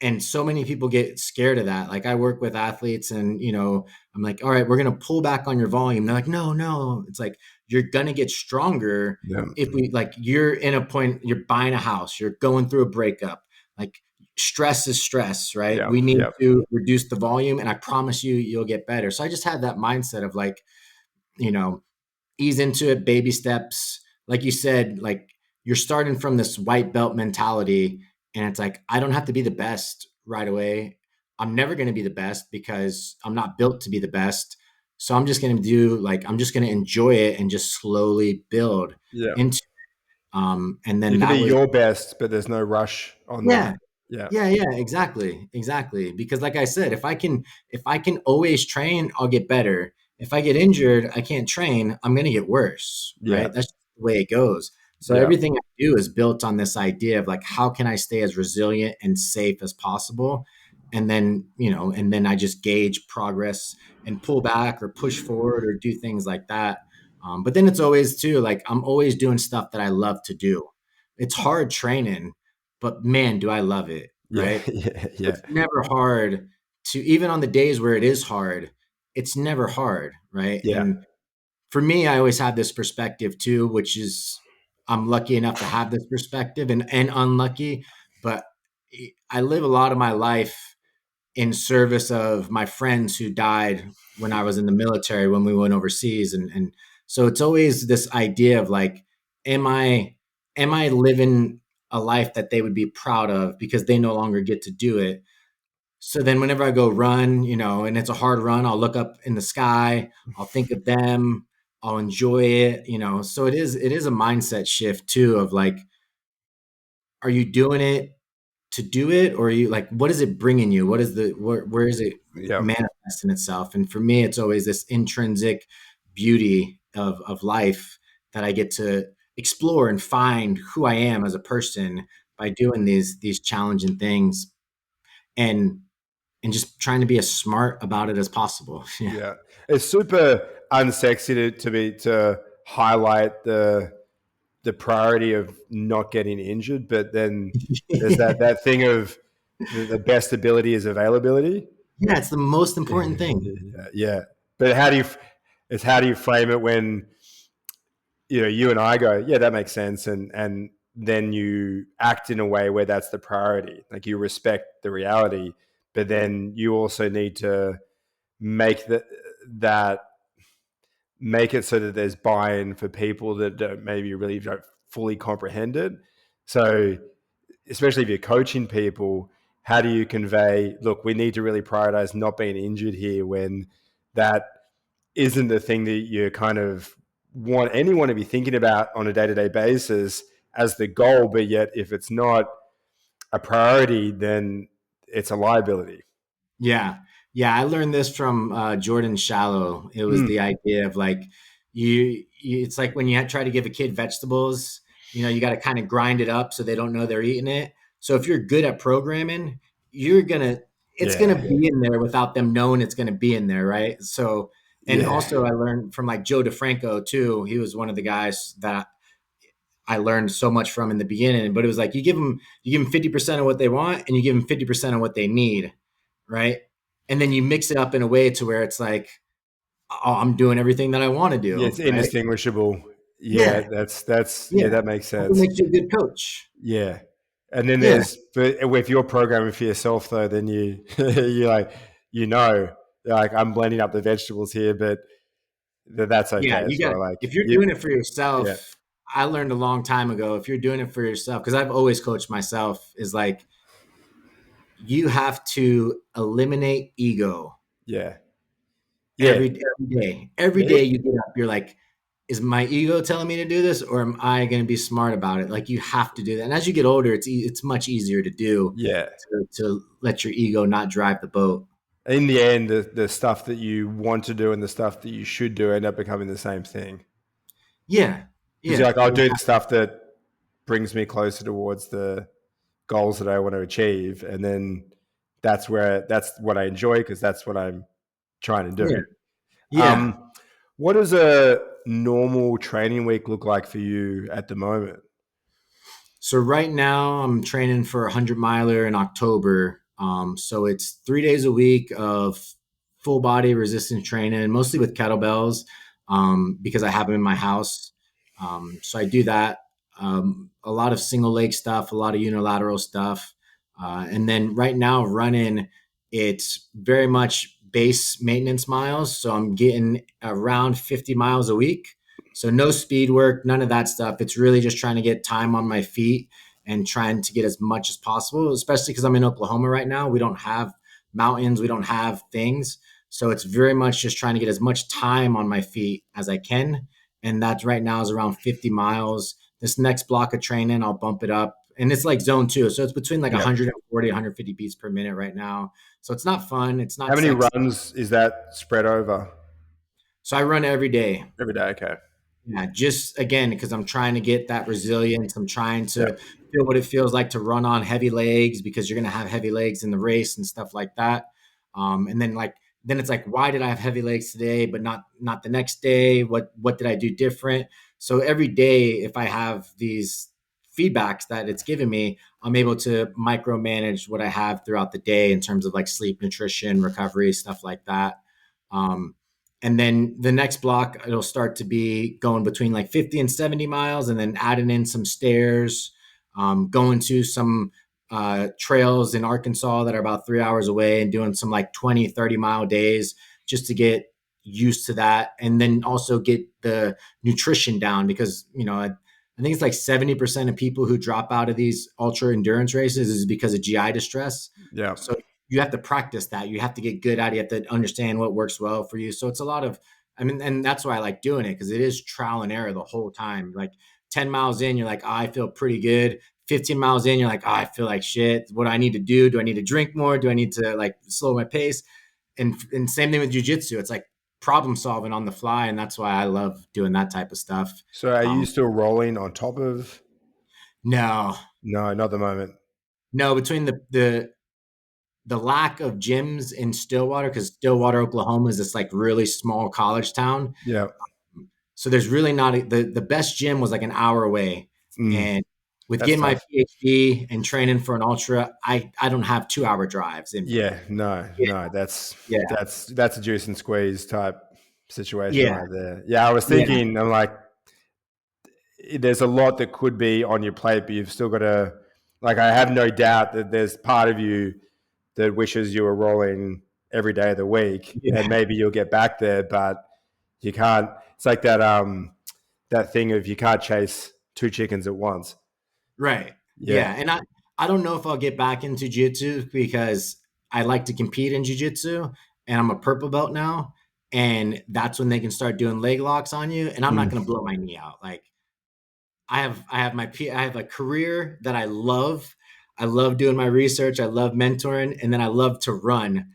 And so many people get scared of that. Like I work with athletes and, I'm like, all right, we're going to pull back on your volume. They're like, no, no. It's like, you're going to get stronger Yeah. if like, you're in a point, you're buying a house, you're going through a breakup. Like stress is stress, right? Yeah. We need Yeah. to reduce the volume and I promise you, you'll get better. So I just had that mindset of like, you know, ease into it, baby steps. Like you said, like you're starting from this white belt mentality, and it's like, I don't have to be the best right away. I'm never going to be the best because I'm not built to be the best. So I'm just going to I'm just going to enjoy it and just slowly build Yeah. into, and You then can be that was, your best, but there's no rush on yeah, that. Yeah. yeah, exactly, exactly. Because like I said, if I can always train, I'll get better. If I get injured, I can't train, I'm going to get worse, Yeah. right? That's just the way it goes. So Yeah. everything I do is built on this idea of like, how can I stay as resilient and safe as possible? And then, and then I just gauge progress and pull back or push forward or do things like that. But then it's always too, like I'm always doing stuff that I love to do. It's hard training, but man, do I love it, Yeah. right? Yeah. Yeah. It's never hard to, even on the days where it is hard, it's never hard, right? Yeah. And for me, I always have this perspective too, which is I'm lucky enough to have this perspective and unlucky, but I live a lot of my life in service of my friends who died when I was in the military when we went overseas, and so it's always this idea of like, am I am I living a life that they would be proud of because they no longer get to do it. So then whenever I go run, and it's a hard run, I'll look up in the sky, I'll think of them, I'll enjoy it, so it is a mindset shift too of like, are you doing it to do it, or are you like, what is it bringing you, what is the where is it Yeah. manifesting itself? And for me, it's always this intrinsic beauty of life that I get to explore and find who I am as a person by doing these challenging things, and just trying to be as smart about it as possible. Yeah. Yeah. It's super unsexy to highlight the priority of not getting injured, but then there's that thing of the best ability is availability. Yeah, it's the most important thing. Yeah, yeah. But how do you frame it when you and I go, yeah, that makes sense, and then you act in a way where that's the priority, like you respect the reality, but then you also need to make that make it so that there's buy-in for people that maybe really don't fully comprehend it. So especially if you're coaching people, how do you convey, look, we need to really prioritize not being injured here when that isn't the thing that you kind of want anyone to be thinking about on a day-to-day basis as the goal, but yet if it's not a priority, then it's a liability. Yeah. Yeah. I learned this from Jordan Shallow. It was Mm. the idea of like, it's like when you try to give a kid vegetables, you got to kind of grind it up so they don't know they're eating it. So if you're good at programming, it's going Yeah. to be in there without them knowing it's going to be in there. Right. So, and Yeah. also I learned from like Joe DeFranco too. He was one of the guys that I learned so much from in the beginning, but it was like, you give them 50% of what they want and you give them 50% of what they need, right? And then you mix it up in a way to where it's like, oh, I'm doing everything that I want to Yeah, do, it's right? indistinguishable. Yeah, Yeah, that's yeah, yeah. that makes That's what sense. makes you a good coach. Yeah. And then Yeah, but if you're programming for yourself though, then you like, like I'm blending up the vegetables here, but that's yeah. okay as well. Like If you're you, doing it for yeah, yourself, I learned a long time ago, if you're doing it for yourself, because I've always coached myself, is like, you have to eliminate ego yeah, yeah, every day. Every yeah, day you get up, you're like, is my ego telling me to do this, or am I going to be smart about it? Like you have to do that. And as you get older, it's much easier to do, yeah. to let your ego not drive the boat. In the end, the stuff that you want to do and the stuff that you should do end up becoming the same thing. Yeah, Because you're yeah, like, I'll do the stuff that brings me closer towards the goals that I want to achieve, and then that's what I enjoy because that's what I'm trying to yeah, do. yeah. What does a normal training week look like for you at the moment? So right now I'm training for a 100 miler in October. So it's 3 days a week of full body resistance training, mostly with kettlebells, because I have them in my house. So I do that. A lot of single leg stuff, a lot of unilateral stuff. And then right now, running, it's very much base maintenance miles. So I'm getting around 50 miles a week. So no speed work, none of that stuff. It's really just trying to get time on my feet and trying to get as much as possible, especially because I'm in Oklahoma right now. We don't have mountains, we don't have things. So it's very much just trying to get as much time on my feet as I can. And that right now is around 50 miles. This next block of training, I'll bump it up. And it's like zone two. So it's between like Yeah. 140, 150 beats per minute right now. So it's not fun. It's How not many sexy. runs is that spread over? So I run every day. Every day. Okay. Yeah, just again, because I'm trying to get that resilience. I'm trying Yeah. to feel what it feels like to run on heavy legs because you're going to have heavy legs in the race and stuff like that. And then then it's like, why did I have heavy legs today, but not the next day? What did I do different? So every day, if I have these feedbacks that it's given me, I'm able to micromanage what I have throughout the day in terms of like sleep, nutrition, recovery, stuff like that. Um, and then the next block, it'll start to be going between like 50 and 70 miles, and then adding in some stairs, going to some trails in Arkansas that are about 3 hours away and doing some like 20, 30-mile days just to get used to that. And then also get the nutrition down because, I think it's like 70% of people who drop out of these ultra endurance races is because of GI distress. Yeah. So you have to practice that. You have to get good at it. You have to understand what works well for you. So it's a lot of, and that's why I like doing it because it is trial and error the whole time. Like 10 miles in, you're like, oh, I feel pretty good. 15 miles in, you're like, oh, I feel like shit. What do I need to do? Do I need to drink more? Do I need to like slow my pace? And same thing with jujitsu. It's like problem solving on the fly. And that's why I love doing that type of stuff. So are you Um, still rolling on top of? no, No, not the moment. no, between the lack of gyms in Stillwater, because Stillwater, Oklahoma is this like really small college town. Yeah. So there's really not the best gym was like an hour away. Mm, And with that's getting my tough. PhD and training for an ultra, I don't have 2 hour drives in me. Yeah. No. Yeah. No. That's Yeah. that's that's a juice and squeeze type situation Yeah. right there. Yeah. I was Yeah. thinking. I'm like, there's a lot that could be on your plate, but you've still got to. Like, I have no doubt that there's part of you that wishes you were rolling every day of the week, and Yeah. maybe you'll get back there, but you can't. It's like that thing of you can't chase two chickens at once. Right. Yeah, Yeah. And I don't know if I'll get back into jiu-jitsu because I like to compete in jiu-jitsu and I'm a purple belt now. And that's when they can start doing leg locks on you. And I'm not mm. going to blow my knee out. Like I have a career that I love. I love doing my research. I love mentoring, and then I love to run.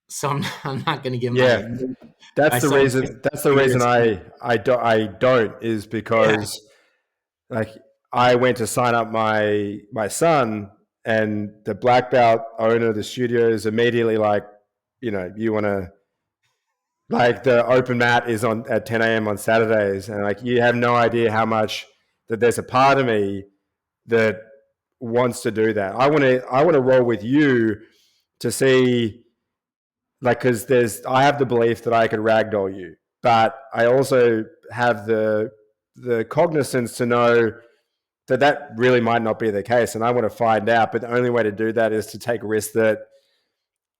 So I'm not going to get Yeah. my That's the son reason. That's the reason fingers. I don't is Yeah, because like I went to sign up my son, and the black belt owner of the studio is immediately like, you want to, like, the open mat is on at 10 a.m. on Saturdays, and like you have no idea how much that there's a part of me that wants to do that. I want to roll with you to see, like, because I have the belief that I could ragdoll you, but I also have the cognizance to know that that really might not be the case, and I want to find out. But the only way to do that is to take risks that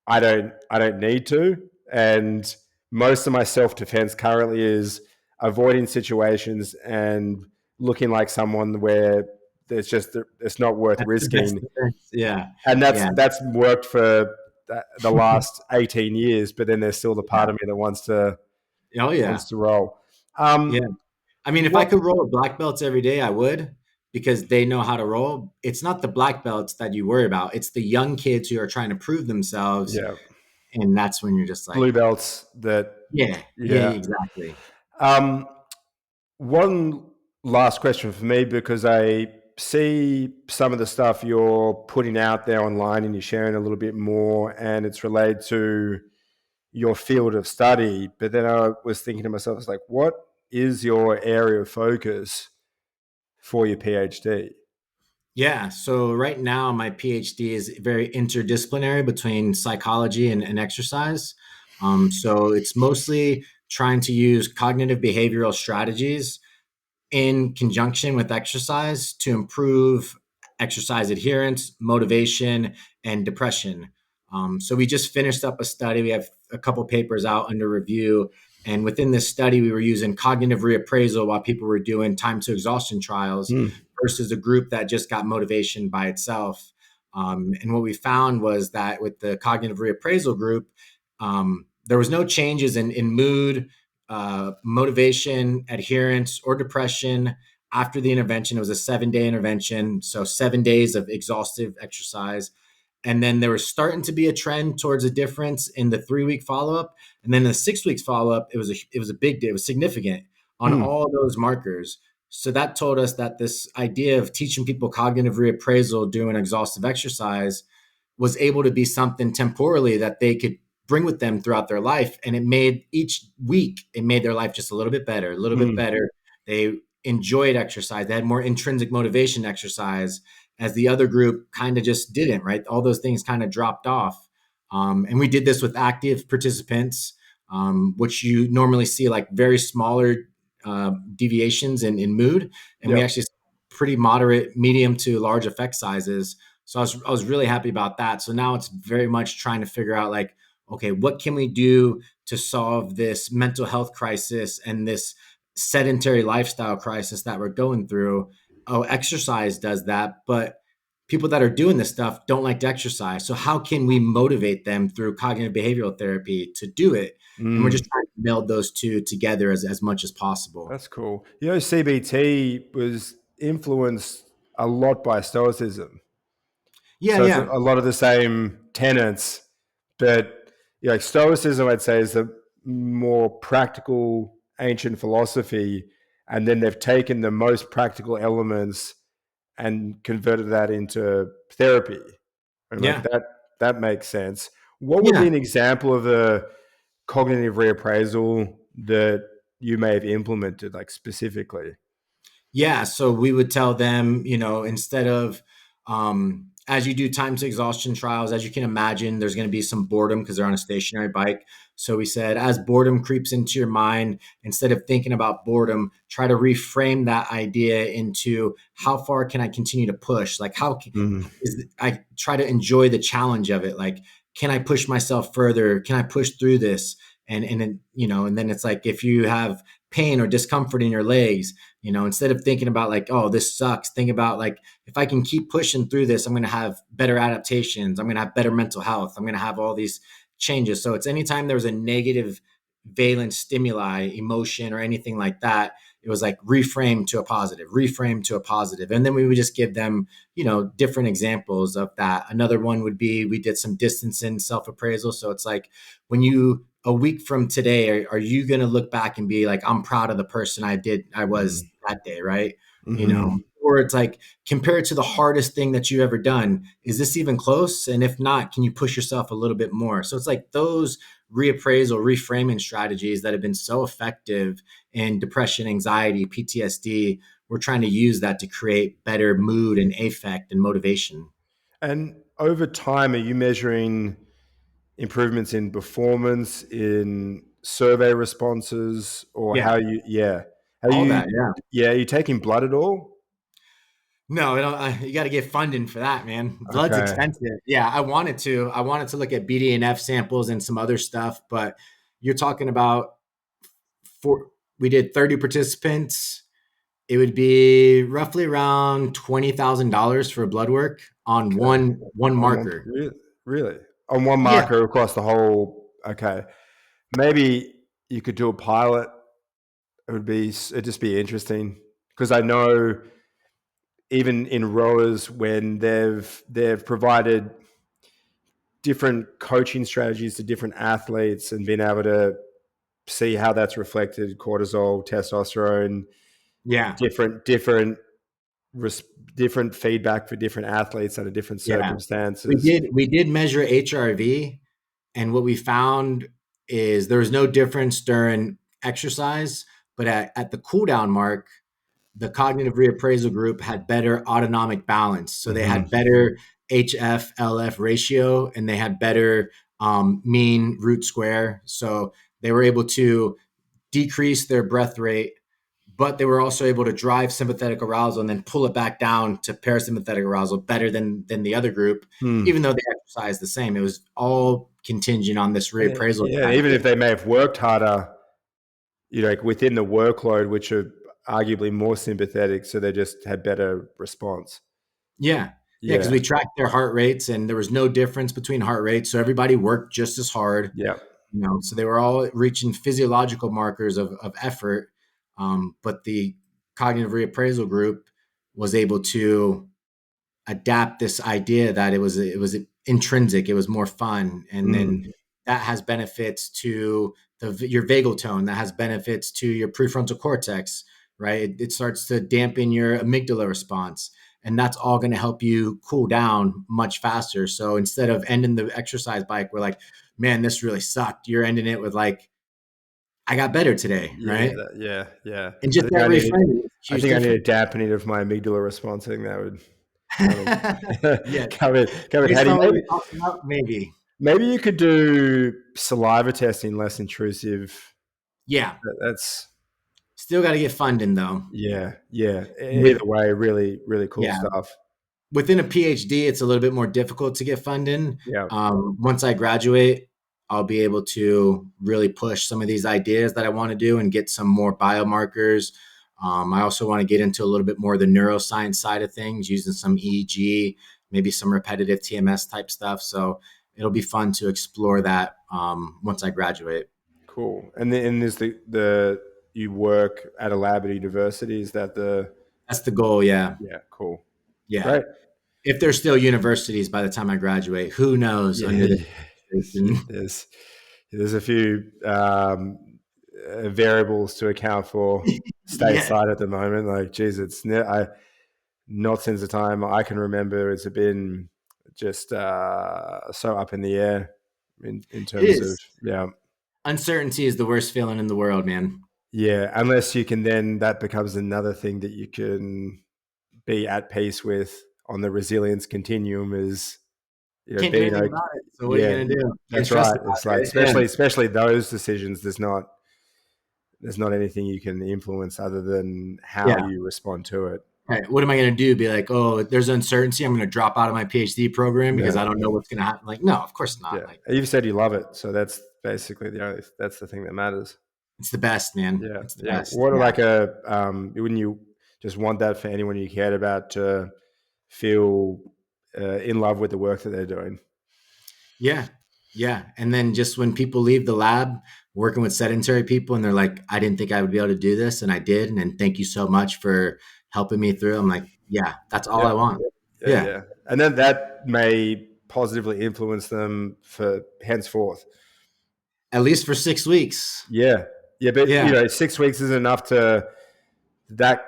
I don't need to. And most of my self defense currently is avoiding situations and looking like someone where it's not worth that's the best risking. defense. Yeah, And that's yeah, that's worked for the last 18 years. But then there's still the yeah. part of me that Oh yeah, wants to roll. yeah. I mean, if I What? could roll with black belts every day, I would because they know how to roll. It's not the black belts that you worry about. It's the young kids who are trying to prove themselves, Yeah, and that's when you're just like, blue belts. That. yeah, yeah, Yeah. exactly. Um, One last question for me, because I see some of the stuff you're putting out there online and you're sharing a little bit more, and it's related to your field of study. But then I was thinking to myself, it's like, what is your area of focus for your PhD? Yeah. So right now, my PhD is very interdisciplinary between psychology and exercise. So it's mostly trying to use cognitive behavioral strategies in conjunction with exercise to improve exercise adherence, motivation, and depression. So we just finished up a study. We have a couple papers out under review. And within this study, we were using cognitive reappraisal while people were doing time to exhaustion trials Mm. versus a group that just got motivation by itself. And what we found was that with the cognitive reappraisal group, there was no changes in mood, motivation, adherence, or depression after the intervention. It was a 7 day intervention. So 7 days of exhaustive exercise. And then there was starting to be a trend towards a difference in the 3 week follow up. And then in the 6 weeks follow up, it was a big day. It was significant on Mm. all those markers. So that told us that this idea of teaching people cognitive reappraisal doing exhaustive exercise was able to be something temporally that they could bring with them throughout their life. And it made each week, it made their life just a little bit better, a little bit Mm. better. They enjoyed exercise. They had more intrinsic motivation to exercise, as the other group kind of just didn't, right? All those things kind of dropped off. And we did this with active participants, which you normally see like very smaller deviations in mood. And we Yep. actually saw pretty moderate, medium to large effect sizes. So I was really happy about that. So now it's very much trying to figure out like, okay, what can we do to solve this mental health crisis and this sedentary lifestyle crisis that we're going through? Oh, exercise does that, but people that are doing this stuff don't like to exercise. So how can we motivate them through cognitive behavioral therapy to do it? And we're Mm. just trying to meld those two together as much as possible. That's cool. You know, CBT was influenced a lot by Stoicism. Yeah, So it's yeah, a lot of the same tenets, but like Stoicism, I'd say, is the more practical ancient philosophy, and then they've taken the most practical elements and converted that into therapy, and like yeah, that makes sense. What would yeah. be an example of a cognitive reappraisal that you may have implemented, like specifically? Yeah, so we would tell them, instead of as you do time to exhaustion trials, as you can imagine, there's going to be some boredom because they're on a stationary bike. So we said, as boredom creeps into your mind, instead of thinking about boredom, try to reframe that idea into how far can I continue to push? Like, Mm. I try to enjoy the challenge of it. Like, can I push myself further? Can I push through this? And then, and then it's like if you have pain or discomfort in your legs, instead of thinking about like, oh, this sucks, think about like, if I can keep pushing through this, I'm going to have better adaptations. I'm going to have better mental health. I'm going to have all these changes. So it's anytime there was a negative valence stimuli, emotion, or anything like that, it was like reframe to a positive, reframe to a positive. And then we would just give them, different examples of that. Another one would be we did some distance in self appraisal. So it's like, when you, a week from today, are you going to look back and be like, I'm proud of the person I was Mm. that day, right? Mm-hmm. Or it's like, compare it to the hardest thing that you've ever done. Is this even close? And if not, can you push yourself a little bit more? So it's like those reappraisal, reframing strategies that have been so effective in depression, anxiety, PTSD. We're trying to use that to create better mood and affect and motivation. And over time, are you measuring improvements in performance, in survey responses, or Yeah, how you, yeah, how all you, that. Yeah. yeah, are you taking blood at all? No, you got to get funding for that, man. Blood's Okay. expensive. Yeah, I wanted to look at BDNF samples and some other stuff, but you're talking about four. We did 30 participants. It would be roughly around $20,000 for blood work on Okay. one On one, marker. really? On one Yeah, marker across the whole, okay. Maybe you could do a pilot. It'd just be interesting because I know even in rowers when they've provided different coaching strategies to different athletes and been able to see how that's reflected cortisol, testosterone, yeah, different different feedback for different athletes under different yeah. We circumstances. did we did measure HRV, and what we found is there was no difference during exercise, but at the cool down mark, the cognitive reappraisal group had better autonomic balance. So they Hmm. had better HF-LF ratio, and they had better mean root square. So they were able to decrease their breath rate, but they were also able to drive sympathetic arousal and then pull it back down to parasympathetic arousal better than the other group, Hmm. even though they exercised the same. It was all contingent on this reappraisal Yeah, and even strategy. if they may have worked harder, like within the workload, which are arguably more sympathetic, so they just had better response. Yeah. Yeah, because Yeah, we tracked their heart rates and there was no difference between heart rates. So everybody worked just as hard, yeah. so they were all reaching physiological markers of effort. But the cognitive reappraisal group was able to adapt this idea that it was intrinsic, it was more fun, and then Mm. that has benefits to your vagal tone, that has benefits to your prefrontal cortex, right? It starts to dampen your amygdala response, and that's all going to help you cool down much faster. So instead of ending the exercise bike, we're like, man, this really sucked. You're ending it with like, I got better today, Yeah, right? yeah, yeah. And just that reframing is a I huge think I need a difference. dampening of my amygdala response. I think that would come Yeah, in, come in based handy. on what we Maybe, talked about, maybe. maybe you could do saliva testing less intrusive. Yeah, That's still got to get funding though. yeah, yeah. Either With way, really, really cool yeah, stuff. within a PhD, it's a little bit more difficult to get funding. Yeah, Once I graduate, I'll be able to really push some of these ideas that I want to do and get some more biomarkers. I also want to get into a little bit more of the neuroscience side of things, using some EEG, maybe some repetitive TMS type stuff. So it'll be fun to explore that once I graduate. cool. And then there's the you work at a lab at university. Is that the That's the goal. Yeah, yeah? Cool. yeah. Great. If there's still universities by the time I graduate, who knows Yeah, under the yeah. administration. There's a few variables to account for Yeah, stateside at the moment. Like, geez, not since the time I can remember. It's been just so up in the air in it terms of is. yeah, Uncertainty is the worst feeling in the world, man. yeah. Unless you can, then that becomes another thing that you can be at peace with on the resilience continuum. Is Can't do being anything okay. about it. So what are you Yeah, gonna do? Can't that's stress right. about It's it, like right? Yeah. especially those decisions. There's not anything you can influence other than how Yeah. you respond to it. Right. What am I gonna do? Be like, oh, there's uncertainty. I'm gonna drop out of my PhD program because Yeah, I don't know what's gonna happen. Like, no, of course not. yeah. Like, You've said you love it, so that's basically that's the thing that matters. it's the best, man. Yeah, It's the yeah. best. What Yeah. like wouldn't you just want that for anyone you cared about to feel in love with the work that they're doing? Yeah. Yeah. And then just when people leave the lab working with sedentary people and they're like, I didn't think I would be able to do this. And I did. And then thank you so much for helping me through. I'm like, yeah, that's all Yeah, I want. yeah, Yeah. yeah. And then that may positively influence them for henceforth. At least for 6 weeks. Yeah, yeah. But Yeah. 6 weeks isn't enough to that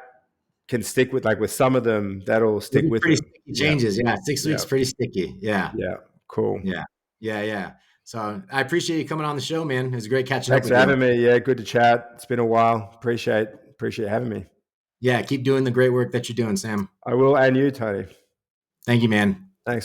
can stick with like with some of them that'll Those stick are with pretty them. sticky Yeah, changes. Yeah. 6 weeks, yeah, pretty sticky. Yeah. yeah. Cool. Yeah. Yeah. Yeah. So I appreciate you coming on the show, man. It was great catching up Thanks with for you. having me. Yeah, good to chat. It's been a while. Appreciate having me. Yeah. Keep doing the great work that you're doing, Sam. I will, and you, Tony. Thank you, man. Thanks.